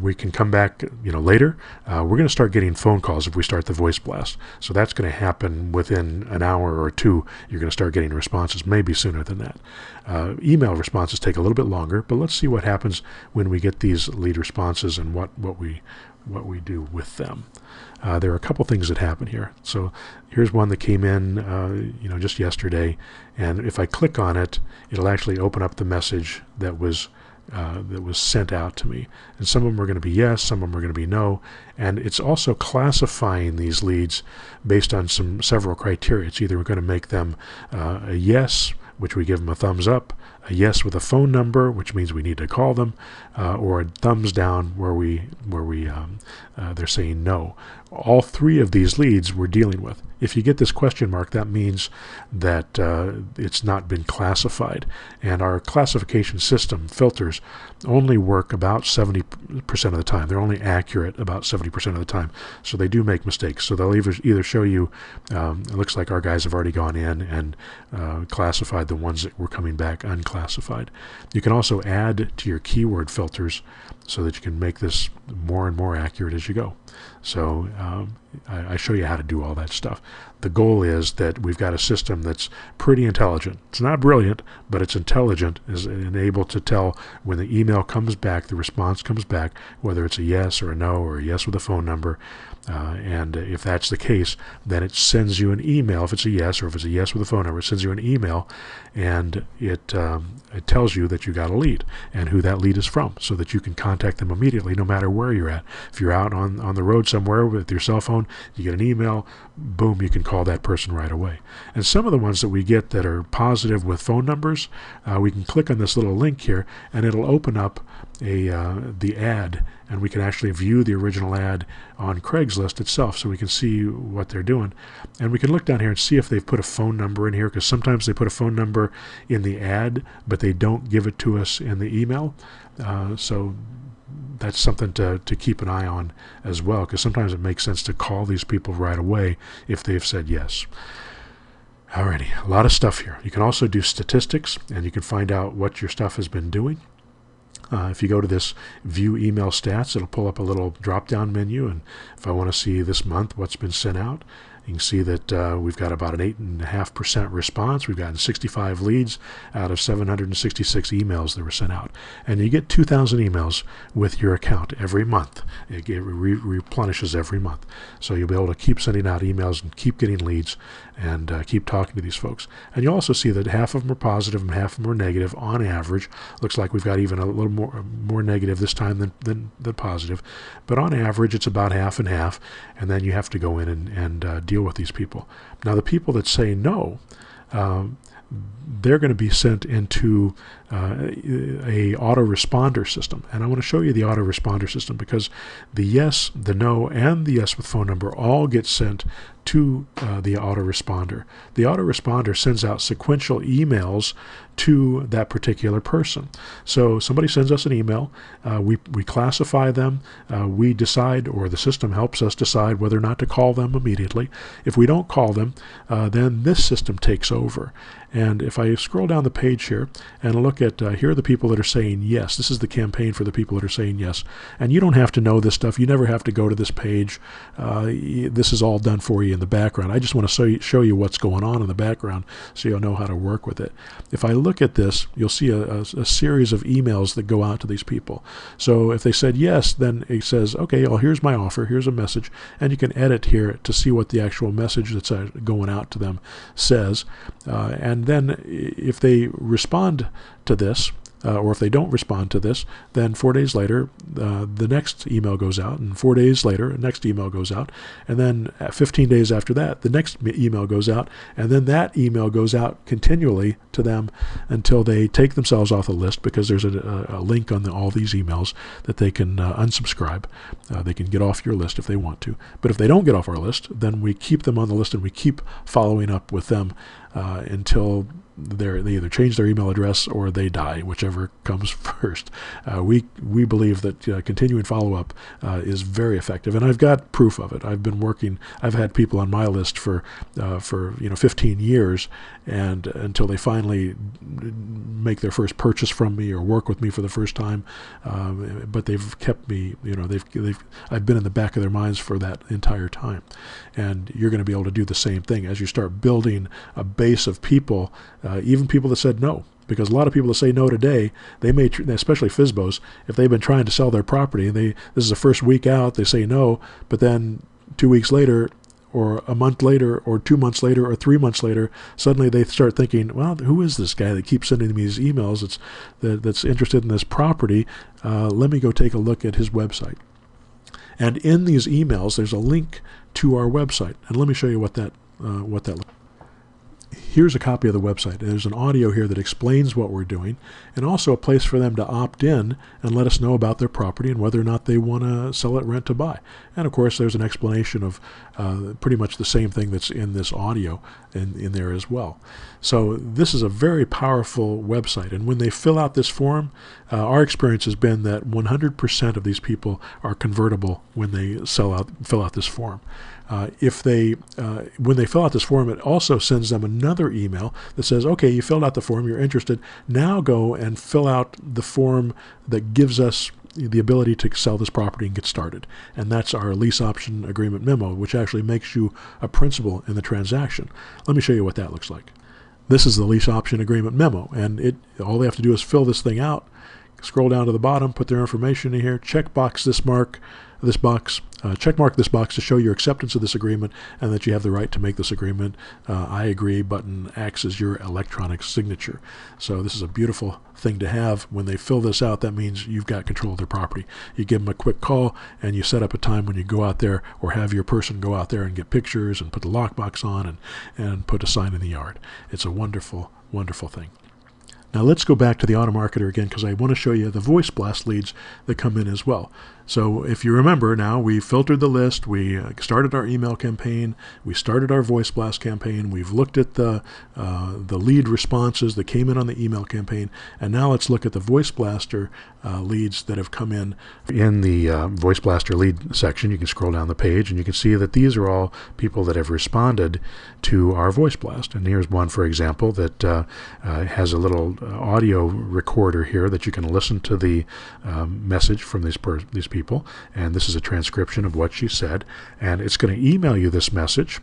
we can come back, later. We're going to start getting phone calls if we start the Voice Blast. So that's going to happen within an hour or two. You're going to start getting responses, maybe sooner than that. Email responses take a little bit longer, but let's see what happens when we get these lead responses and what we do with them. There are a couple things that happen here. So here's one that came in, just yesterday, and if I click on it, it'll actually open up the message that was sent out to me. And some of them are going to be yes, some of them are going to be no. And it's also classifying these leads based on several criteria. It's either going to make them a yes which we give them a thumbs up, a yes with a phone number, which means we need to call them, or a thumbs down where they're saying no. All three of these leads we're dealing with. If you get this question mark, that means that it's not been classified. And our classification system filters only work about 70% of the time. They're only accurate about 70% of the time. So they do make mistakes. So they'll either show you, it looks like our guys have already gone in and classified the ones that were coming back unclassified. You can also add to your keyword filters so that you can make this more and more accurate as you go. So I show you how to do all that stuff. The goal is that we've got a system that's pretty intelligent. It's not brilliant, but it's intelligent and able to tell when the email comes back, the response comes back, whether it's a yes or a no or a yes with a phone number. And if that's the case, then it sends you an email. If it's a yes, or if it's a yes with a phone number, it sends you an email, and it tells you that you got a lead and who that lead is from, so that you can contact them immediately, no matter where you're at. If you're out on the road somewhere with your cell phone, you get an email, boom, you can call that person right away. And some of the ones that we get that are positive with phone numbers, we can click on this little link here, and it'll open up the ad, and we can actually view the original ad on Craigslist itself, so we can see what they're doing. And we can look down here and see if they've put a phone number in here, because sometimes they put a phone number in the ad, but they don't give it to us in the email. So that's something to keep an eye on as well, because sometimes it makes sense to call these people right away if they've said yes. Alrighty, a lot of stuff here. You can also do statistics, and you can find out what your stuff has been doing. If you go to this View Email Stats, it'll pull up a little drop-down menu, and if I want to see this month what's been sent out, you can see that we've got about an 8.5% response. We've gotten 65 leads out of 766 emails that were sent out. And you get 2,000 emails with your account every month. It replenishes every month. So you'll be able to keep sending out emails and keep getting leads and keep talking to these folks. And you'll also see that half of them are positive and half of them are negative on average. Looks like we've got even a little more negative this time than positive. But on average, it's about half and half. And then you have to go in and deal with these people. Now, the people that say no, they're going to be sent into a autoresponder system. And I want to show you the autoresponder system, because the yes, the no, and the yes with phone number all get sent to the autoresponder. The autoresponder sends out sequential emails to that particular person. So somebody sends us an email, we classify them, we decide, or the system helps us decide whether or not to call them immediately. If we don't call them, then this system takes over. And if I scroll down the page here and look at, here are the people that are saying yes. This is the campaign for the people that are saying yes. And you don't have to know this stuff. You never have to go to this page. This is all done for you in the background. I just want to show you what's going on in the background so you'll know how to work with it. If I look at this, you'll see a series of emails that go out to these people. So if they said yes, then it says, okay, well, here's my offer, here's a message, and you can edit here to see what the actual message that's going out to them says. And then if they respond to this, or if they don't respond to this, then 4 days later, the next email goes out, and 4 days later, the next email goes out, and then 15 days after that, the next email goes out, and then that email goes out continually to them until they take themselves off the list, because there's a link on all these emails that they can unsubscribe. They can get off your list if they want to. But if they don't get off our list, then we keep them on the list, and we keep following up with them until they either change their email address or they die, whichever comes first. We believe that continuing follow-up is very effective, and I've got proof of it. I've had people on my list for 15 years, and until they finally make their first purchase from me or work with me for the first time. But they've kept me, I've been in the back of their minds for that entire time. And you're going to be able to do the same thing as you start building a base of people, even people that said no. Because a lot of people that say no today, they may, especially FSBOs, if they've been trying to sell their property, and this is the first week out, they say no, but then 2 weeks later, or a month later, or 2 months later, or 3 months later, suddenly they start thinking, well, who is this guy that keeps sending me these emails that's interested in this property? Let me go take a look at his website. And in these emails, there's a link to our website. And let me show you what that looks like. here's a copy of the website. There's an audio here that explains what we're doing, and also a place for them to opt in and let us know about their property and whether or not they want to sell it, rent, to buy. And of course, there's an explanation of pretty much the same thing that's in this audio in there as well. So this is a very powerful website. And when they fill out this form, our experience has been that 100% of these people are convertible when they fill out this form. When they fill out this form, it also sends them another email that says, okay, you filled out the form, you're interested, now go and fill out the form that gives us the ability to sell this property and get started. And that's our lease option agreement memo, which actually makes you a principal in the transaction. Let me show you what that looks like. This is the lease option agreement memo, and all they have to do is fill this thing out, scroll down to the bottom, put their information in here, checkmark this box to show your acceptance of this agreement and that you have the right to make this agreement. I agree button acts as your electronic signature. So this is a beautiful thing to have. When they fill this out, that means you've got control of their property. You give them a quick call and you set up a time when you go out there, or have your person go out there and get pictures and put the lockbox on and put a sign in the yard. It's a wonderful, wonderful thing. Now let's go back to the auto marketer again, because I want to show you the voice blast leads that come in as well. So if you remember now, we filtered the list, we started our email campaign, we started our voice blast campaign, we've looked at the lead responses that came in on the email campaign, and now let's look at the voice blaster leads that have come in. In the voice blaster lead section, you can scroll down the page and you can see that these are all people that have responded to our voice blast. And here's one, for example, that has a little audio recorder here that you can listen to the message from these people, and this is a transcription of what she said, and it's going to email you this message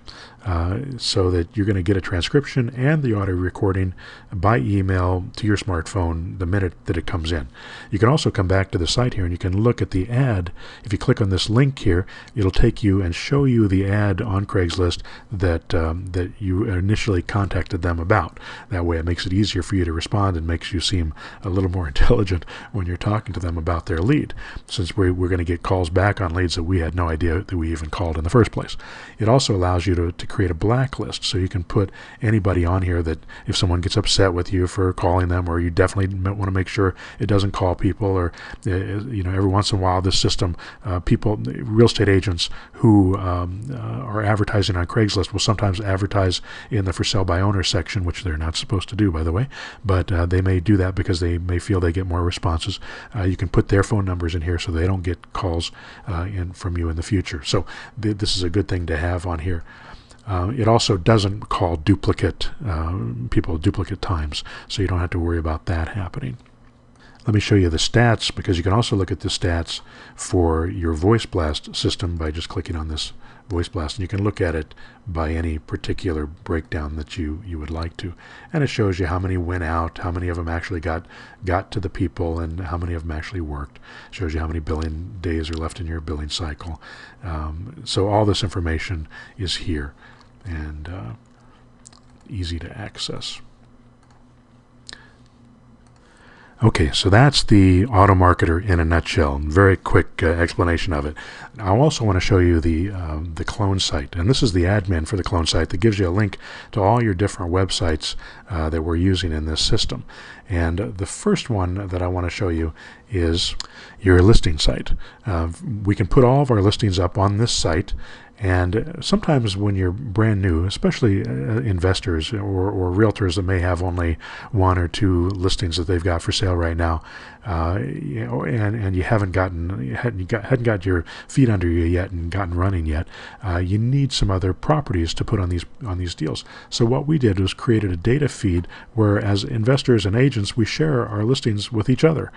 so that you're going to get a transcription and the audio recording by email to your smartphone the minute that it comes in. You can also come back to the site here and you can look at the ad. If you click on this link here, it'll take you and show you the ad on Craigslist that you initially contacted them about. That way it makes it easier for you to respond and makes you seem a little more intelligent when you're talking to them about their lead, since we're going to get calls back on leads that we had no idea that we even called in the first place. It also allows you to create a blacklist, so you can put anybody on here that if someone gets upset with you for calling them, or you definitely want to make sure it doesn't call people, or every once in a while this system, real estate agents who are advertising on Craigslist will sometimes advertise in the for sale by owner section, which they're not supposed to do, by the way, but they may do that because they may feel they get more responses. You can put their phone numbers in here so they don't get calls in from you in the future. So this is a good thing to have on here. It also doesn't call duplicate people duplicate times, so you don't have to worry about that happening. Let me show you the stats, because you can also look at the stats for your voice blast system by just clicking on this voice blast, and you can look at it by any particular breakdown that you would like to, and it shows you how many went out, how many of them actually got to the people, and how many of them actually worked. It shows you how many billing days are left in your billing cycle. So all this information is here and easy to access. Okay, so that's the auto marketer in a nutshell. Very quick explanation of it. I also want to show you the clone site, and this is the admin for the clone site that gives you a link to all your different websites that we're using in this system. And the first one that I want to show you is your listing site. We can put all of our listings up on this site. And sometimes when you're brand new, especially investors or realtors that may have only one or two listings that they've got for sale right now, and you hadn't got your feet under you yet and gotten running yet, you need some other properties to put on these deals. So what we did was created a data feed where, as investors and agents, we share our listings with each other.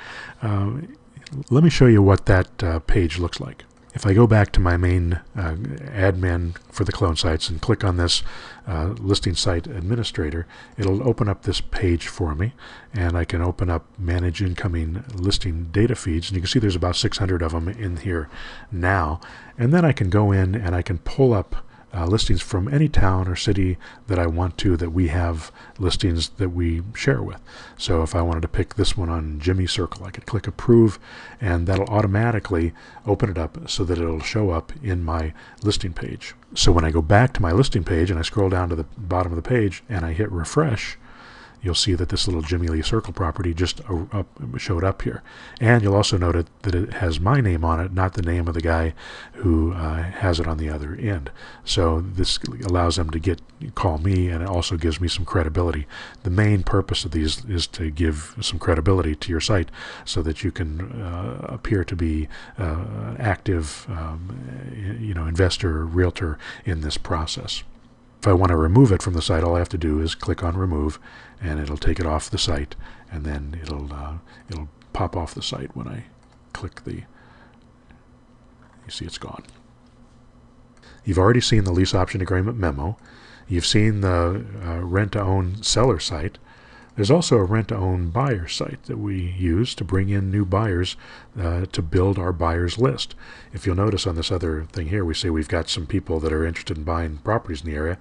Let me show you what that page looks like. If I go back to my main admin for the clone sites and click on this listing site administrator, it'll open up this page for me, and I can open up manage incoming listing data feeds, and you can see there's about 600 of them in here now. And then I can go in and I can pull up listings from any town or city that I want to, that we have listings that we share with. So if I wanted to pick this one on Jimmy Circle, I could click approve, and that'll automatically open it up so that it'll show up in my listing page. So when I go back to my listing page and I scroll down to the bottom of the page and I hit refresh, you'll see that this little Jimmy Lee Circle property just showed up here. And you'll also note that it has my name on it, not the name of the guy who has it on the other end. So this allows them to call me, and it also gives me some credibility. The main purpose of these is to give some credibility to your site so that you can appear to be an active investor or realtor in this process. If I want to remove it from the site, all I have to do is click on remove, and it'll take it off the site, and then it'll pop off the site when I click you see it's gone. You've already seen the lease option agreement memo. You've seen the rent-to-own seller site. There's also a rent-to-own buyer site that we use to bring in new buyers to build our buyers list. If you'll notice on this other thing here, we say we've got some people that are interested in buying properties in the area.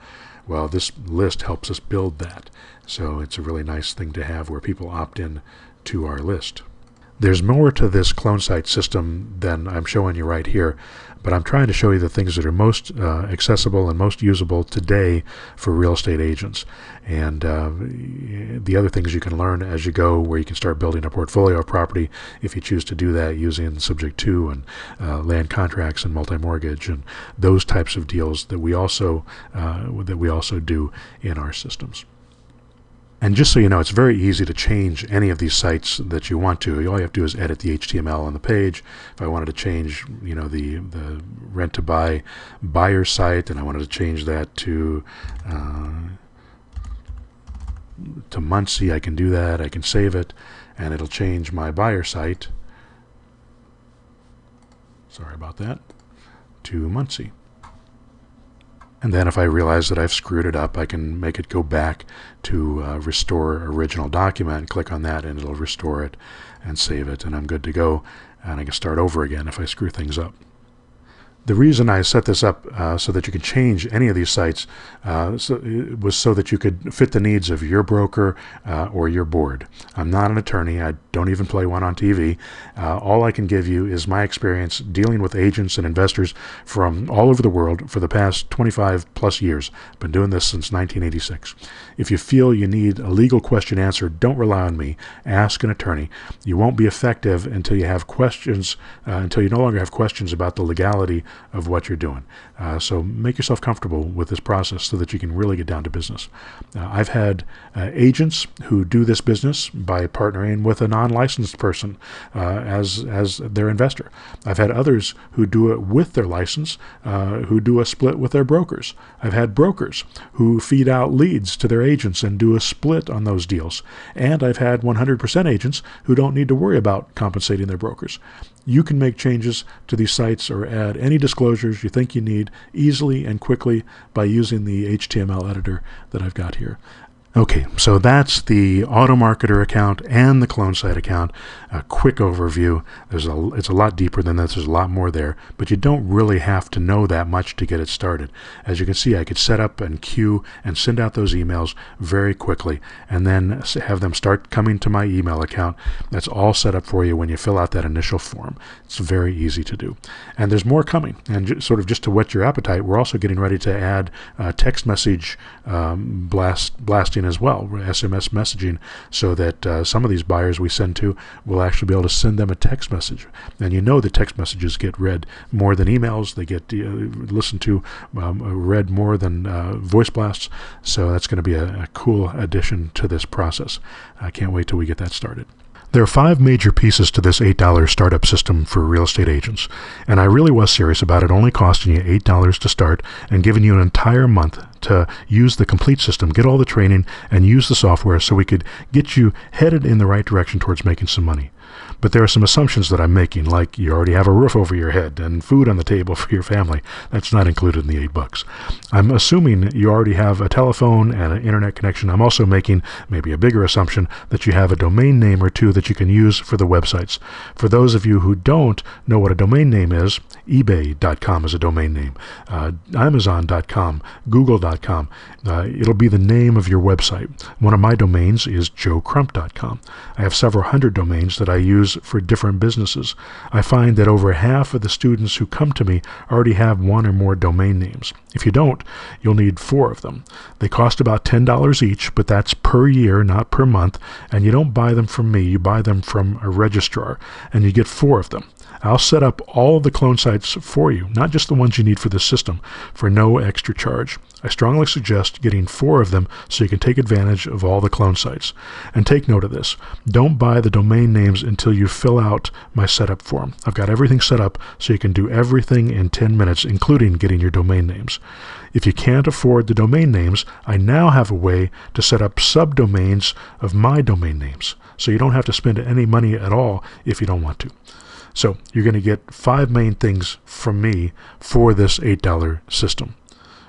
Well, this list helps us build that. So it's a really nice thing to have where people opt in to our list. There's more to this clone site system than I'm showing you right here, but I'm trying to show you the things that are most accessible and most usable today for real estate agents. And the other things you can learn as you go, where you can start building a portfolio of property if you choose to do that using subject to and land contracts and multi-mortgage and those types of deals that we also do in our systems. And just so you know, it's very easy to change any of these sites that you want to. All you have to do is edit the HTML on the page. If I wanted to change, the rent to buy buyer site, and I wanted to change that to Muncie, I can do that. I can save it, and it'll change my buyer site. Sorry about that. To Muncie. And then if I realize that I've screwed it up, I can make it go back to restore original document, click on that, and it'll restore it and save it, and I'm good to go. And I can start over again if I screw things up. The reason I set this up so that you can change any of these sites was so that you could fit the needs of your broker or your board. I'm not an attorney. I don't even play one on TV. All I can give you is my experience dealing with agents and investors from all over the world for the past 25 plus years. I've been doing this since 1986. If you feel you need a legal question answered, don't rely on me. Ask an attorney. You won't be effective until you have questions, until you no longer have questions about the legality of what you're doing. So make yourself comfortable with this process so that you can really get down to business. I've had agents who do this business by partnering with a non-licensed person as their investor. I've had others who do it with their license, who do a split with their brokers. I've had brokers who feed out leads to their agents and do a split on those deals. And I've had 100% agents who don't need to worry about compensating their brokers. You can make changes to these sites or add any disclosures you think you need easily and quickly by using the HTML editor that I've got here. Okay, so that's the AutoMarketer account and the clone site account. A quick overview. It's a lot deeper than this. There's a lot more there, but you don't really have to know that much to get it started. As you can see, I could set up and queue and send out those emails very quickly, and then have them start coming to my email account. That's all set up for you when you fill out that initial form. It's very easy to do. And there's more coming. And sort of just to whet your appetite, we're also getting ready to add text message blasting as well, SMS messaging, so that some of these buyers we send to will actually be able to send them a text message. And you know that text messages get read more than emails. They get listened to, read more than voice blasts. So that's going to be a cool addition to this process. I can't wait till we get that started. There are 5 major pieces to this $8 startup system for real estate agents, and I really was serious about it only costing you $8 to start and giving you an entire month to use the complete system, get all the training, and use the software so we could get you headed in the right direction towards making some money. But there are some assumptions that I'm making, like you already have a roof over your head and food on the table for your family. That's not included in the $8. I'm assuming you already have a telephone and an internet connection. I'm also making maybe a bigger assumption that you have a domain name or two that you can use for the websites. For those of you who don't know what a domain name is, eBay.com is a domain name, Amazon.com, Google.com. It'll be the name of your website. One of my domains is joecrump.com. I have several hundred domains that I use for different businesses. I find that over half of the students who come to me already have one or more domain names. If you don't, you'll need 4 of them. They cost about $10 each, but that's per year, not per month, and you don't buy them from me, you buy them from a registrar, and you get 4 of them. I'll set up all of the clone sites for you, not just the ones you need for the system, for no extra charge. I strongly suggest getting 4 of them so you can take advantage of all the clone sites. And take note of this. Don't buy the domain names until you fill out my setup form. I've got everything set up so you can do everything in 10 minutes, including getting your domain names. If you can't afford the domain names, I now have a way to set up subdomains of my domain names, so you don't have to spend any money at all if you don't want to. So you're going to get 5 main things from me for this $8 system.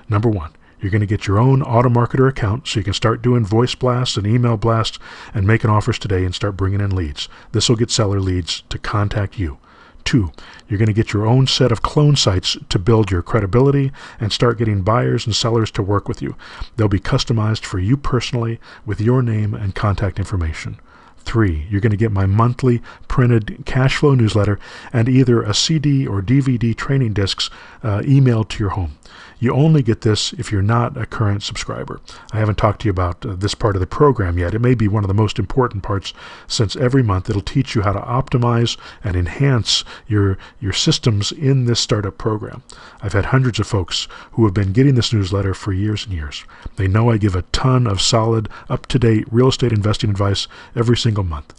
Number 1, you're going to get your own automarketer account so you can start doing voice blasts and email blasts and making offers today and start bringing in leads. This will get seller leads to contact you. 2, you're going to get your own set of clone sites to build your credibility and start getting buyers and sellers to work with you. They'll be customized for you personally with your name and contact information. 3, you're going to get my monthly printed cash flow newsletter and either a CD or DVD training discs emailed to your home. You only get this if you're not a current subscriber. I haven't talked to you about this part of the program yet. It may be one of the most important parts, since every month it'll teach you how to optimize and enhance your systems in this startup program. I've had hundreds of folks who have been getting this newsletter for years and years. They know I give a ton of solid, up-to-date real estate investing advice every single month.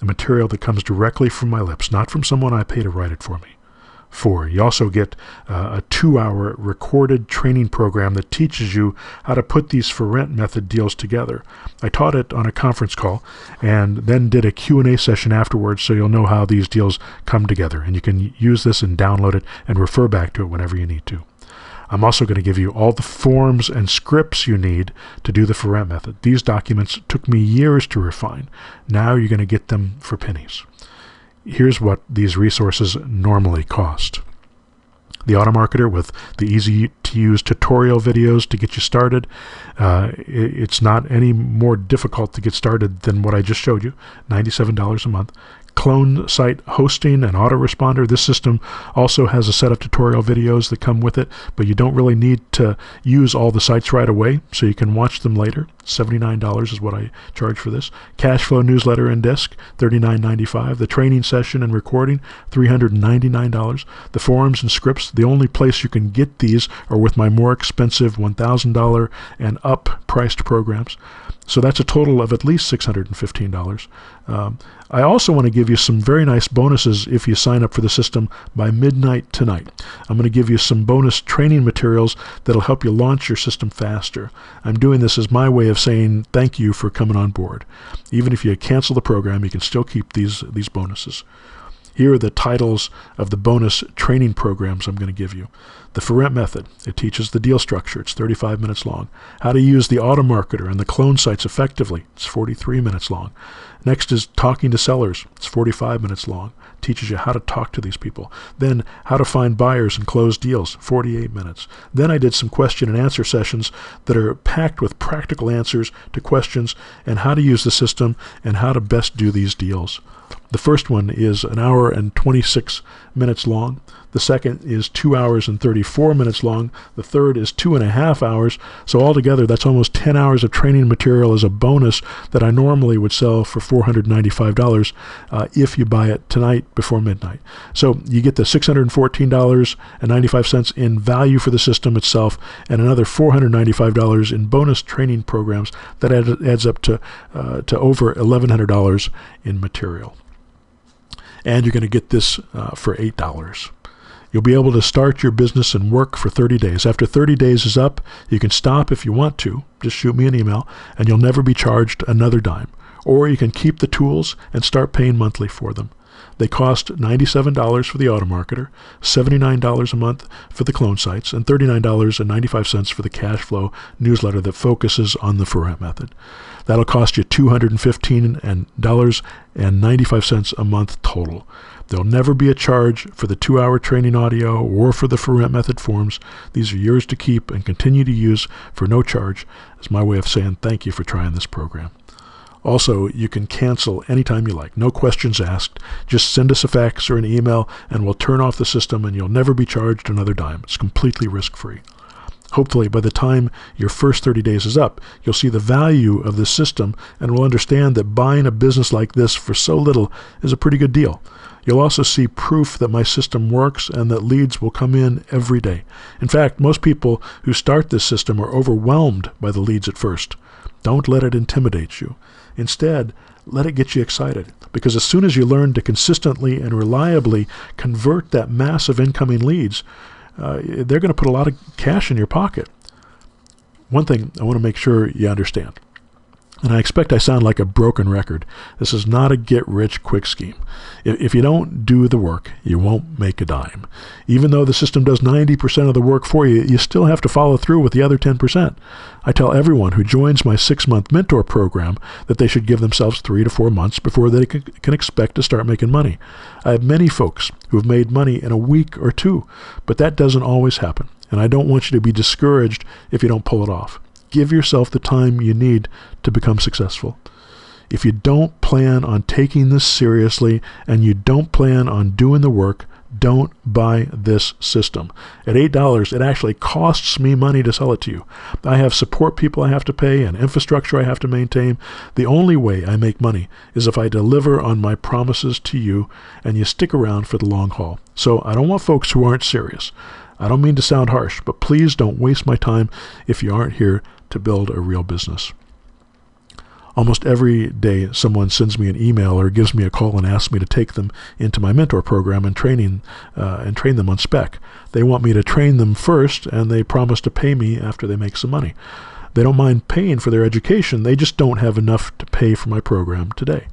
A material that comes directly from my lips, not from someone I pay to write it for me. 4, you also get a 2-hour recorded training program that teaches you how to put these for rent method deals together. I taught it on a conference call and then did a Q&A session afterwards, so you'll know how these deals come together, and you can use this and download it and refer back to it whenever you need to. I'm also going to give you all the forms and scripts you need to do the for rent method. These documents took me years to refine. Now you're going to get them for pennies. Here's what these resources normally cost. The automarketer with the easy-to-use tutorial videos to get you started. It's not any more difficult to get started than what I just showed you, $97 a month. Clone site hosting and autoresponder. This system also has a set of tutorial videos that come with it, but you don't really need to use all the sites right away, so you can watch them later. $79 is what I charge for this. Cash flow newsletter and disc, $39.95. The training session and recording, $399. The forums and scripts, the only place you can get these are with my more expensive $1,000 and up priced programs. So that's a total of at least $615. I also want to give you some very nice bonuses if you sign up for the system by midnight tonight. I'm going to give you some bonus training materials that'll help you launch your system faster. I'm doing this as my way of saying thank you for coming on board. Even if you cancel the program, you can still keep these bonuses. Here are the titles of the bonus training programs I'm going to give you. The for rent method, it teaches the deal structure. It's 35 minutes long. How to use the automarketer and the clone sites effectively. It's 43 minutes long. Next is talking to sellers. It's 45 minutes long. Teaches you how to talk to these people. Then how to find buyers and close deals, 48 minutes. Then I did some question and answer sessions that are packed with practical answers to questions and how to use the system and how to best do these deals. The first one is 1 hour and 26 minutes long. The second is 2 hours and 34 minutes long. The third is 2.5 hours. So altogether, that's almost 10 hours of training material as a bonus that I normally would sell for $495 if you buy it tonight before midnight. So you get the $614.95 in value for the system itself and another $495 in bonus training programs. That adds up to over $1,100 in material. And you're going to get this for $8. You'll be able to start your business and work for 30 days. After 30 days is up, you can stop if you want to. Just shoot me an email, and you'll never be charged another dime. Or you can keep the tools and start paying monthly for them. They cost $97 for the automarketer, $79 a month for the clone sites, and $39.95 for the cash flow newsletter that focuses on the for rent method. That'll cost you $215.95 a month total. There'll never be a charge for the 2-hour training audio or for the for rent method forms. These are yours to keep and continue to use for no charge. It's my way of saying thank you for trying this program. Also, you can cancel anytime you like. No questions asked. Just send us a fax or an email and we'll turn off the system and you'll never be charged another dime. It's completely risk-free. Hopefully, by the time your first 30 days is up, you'll see the value of this system and will understand that buying a business like this for so little is a pretty good deal. You'll also see proof that my system works and that leads will come in every day. In fact, most people who start this system are overwhelmed by the leads at first. Don't let it intimidate you. Instead, let it get you excited, because as soon as you learn to consistently and reliably convert that mass of incoming leads, they're going to put a lot of cash in your pocket. One thing I want to make sure you understand, and I expect I sound like a broken record, this is not a get-rich-quick scheme. If you don't do the work, you won't make a dime. Even though the system does 90% of the work for you, you still have to follow through with the other 10%. I tell everyone who joins my 6-month mentor program that they should give themselves 3 to 4 months before they can expect to start making money. I have many folks who have made money in a week or 2, but that doesn't always happen, and I don't want you to be discouraged if you don't pull it off. Give yourself the time you need to become successful. If you don't plan on taking this seriously and you don't plan on doing the work, don't buy this system. At $8, it actually costs me money to sell it to you. I have support people I have to pay and infrastructure I have to maintain. The only way I make money is if I deliver on my promises to you and you stick around for the long haul. So I don't want folks who aren't serious. I don't mean to sound harsh, but please don't waste my time if you aren't here to build a real business. Almost every day someone sends me an email or gives me a call and asks me to take them into my mentor program and train them on spec. They want me to train them first, and they promise to pay me after they make some money. They don't mind paying for their education, they just don't have enough to pay for my program today.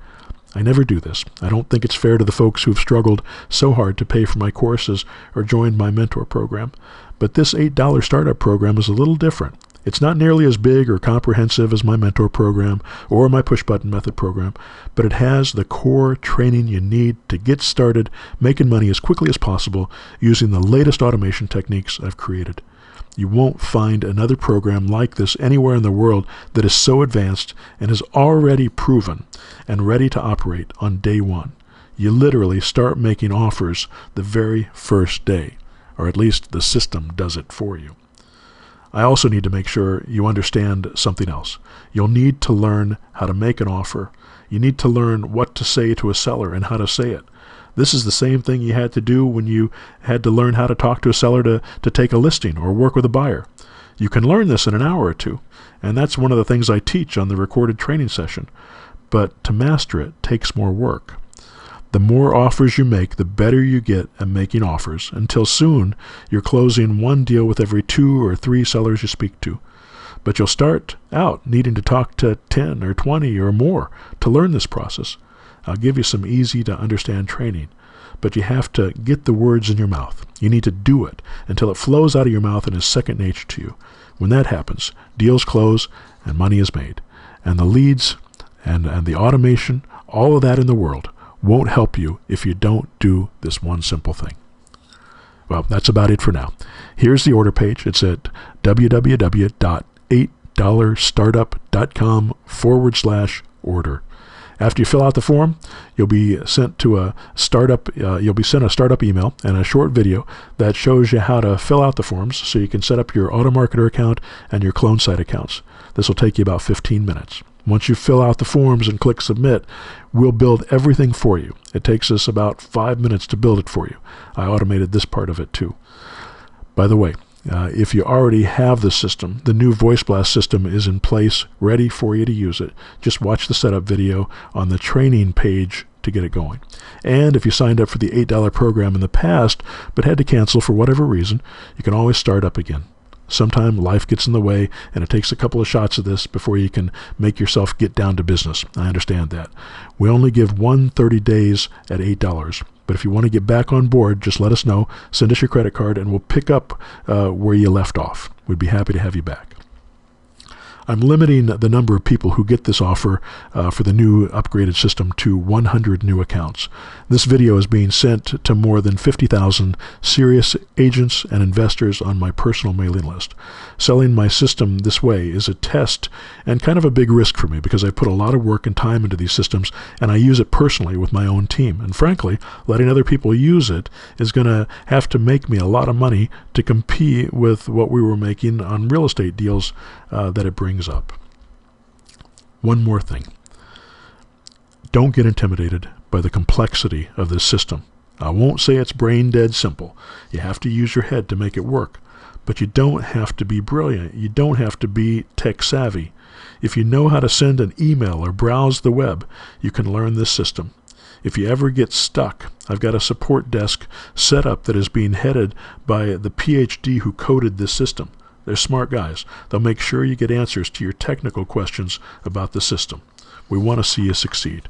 I never do this. I don't think it's fair to the folks who've struggled so hard to pay for my courses or joined my mentor program. But this $8 startup program is a little different. It's not nearly as big or comprehensive as my mentor program or my push-button method program, but it has the core training you need to get started making money as quickly as possible using the latest automation techniques I've created. You won't find another program like this anywhere in the world that is so advanced and is already proven and ready to operate on day one. You literally start making offers the very first day, or at least the system does it for you. I also need to make sure you understand something else. You'll need to learn how to make an offer. You need to learn what to say to a seller and how to say it. This is the same thing you had to do when you had to learn how to talk to a seller to take a listing or work with a buyer. You can learn this in an hour or 2, and that's one of the things I teach on the recorded training session. But to master it takes more work. The more offers you make, the better you get at making offers, until soon you're closing 1 deal with every 2 or 3 sellers you speak to. But you'll start out needing to talk to 10 or 20 or more to learn this process. I'll give you some easy-to-understand training, but you have to get the words in your mouth. You need to do it until it flows out of your mouth and is second nature to you. When that happens, deals close and money is made. And the leads and the automation, all of that in the world, won't help you if you don't do this one simple thing. Well, that's about it for now. Here's the order page. It's at www.8dollarstartup.com/order. After you fill out the form, you'll be sent a startup email and a short video that shows you how to fill out the forms so you can set up your automarketer account and your clone site accounts. This will take you about 15 minutes. Once you fill out the forms and click submit, we'll build everything for you. It takes us about 5 minutes to build it for you. I automated this part of it too. By the way, if you already have the system, the new Voice Blast system is in place, ready for you to use it. Just watch the setup video on the training page to get it going. And if you signed up for the $8 program in the past but had to cancel for whatever reason, you can always start up again. Sometimes life gets in the way, and it takes a couple of shots of this before you can make yourself get down to business. I understand that. We only give 30 days at $8. But if you want to get back on board, just let us know. Send us your credit card, and we'll pick up where you left off. We'd be happy to have you back. I'm limiting the number of people who get this offer for the new upgraded system to 100 new accounts. This video is being sent to more than 50,000 serious agents and investors on my personal mailing list. Selling my system this way is a test and kind of a big risk for me because I put a lot of work and time into these systems, and I use it personally with my own team. And frankly, letting other people use it is going to have to make me a lot of money to compete with what we were making on real estate deals that it brings up. One more thing. Don't get intimidated by the complexity of this system. I won't say it's brain dead simple. You have to use your head to make it work. But you don't have to be brilliant. You don't have to be tech savvy. If you know how to send an email or browse the web, you can learn this system. If you ever get stuck, I've got a support desk set up that is being headed by the PhD who coded this system. They're smart guys. They'll make sure you get answers to your technical questions about the system. We want to see you succeed.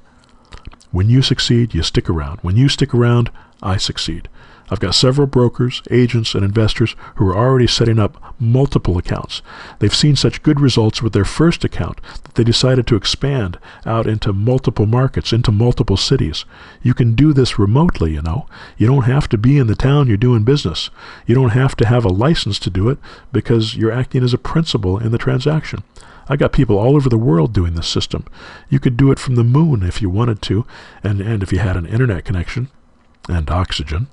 When you succeed, you stick around. When you stick around, I succeed. I've got several brokers, agents, and investors who are already setting up multiple accounts. They've seen such good results with their first account that they decided to expand out into multiple markets, into multiple cities. You can do this remotely, you know. You don't have to be in the town you're doing business. You don't have to have a license to do it because you're acting as a principal in the transaction. I got people all over the world doing this system. You could do it from the moon if you wanted to, and if you had an internet connection and oxygen.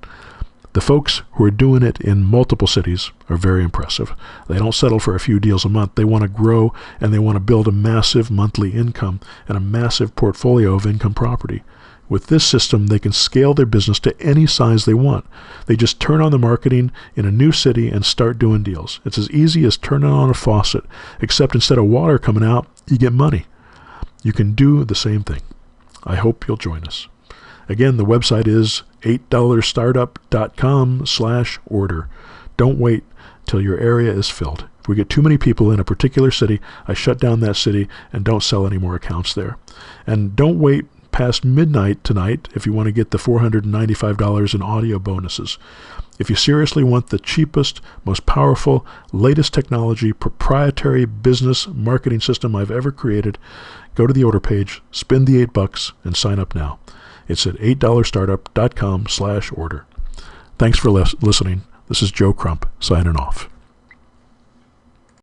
The folks who are doing it in multiple cities are very impressive. They don't settle for a few deals a month. They want to grow, and they want to build a massive monthly income and a massive portfolio of income property. With this system, they can scale their business to any size they want. They just turn on the marketing in a new city and start doing deals. It's as easy as turning on a faucet, except instead of water coming out, you get money. You can do the same thing. I hope you'll join us. Again, the website is $8startup.com/order. Don't wait till your area is filled. If we get too many people in a particular city, I shut down that city and don't sell any more accounts there. And don't wait past midnight tonight if you want to get the $495 in audio bonuses. If you seriously want the cheapest, most powerful, latest technology, proprietary business marketing system I've ever created, go to the order page, spend the $8, and sign up now. It's at $8startup.com/order. Thanks for listening. This is Joe Crump signing off.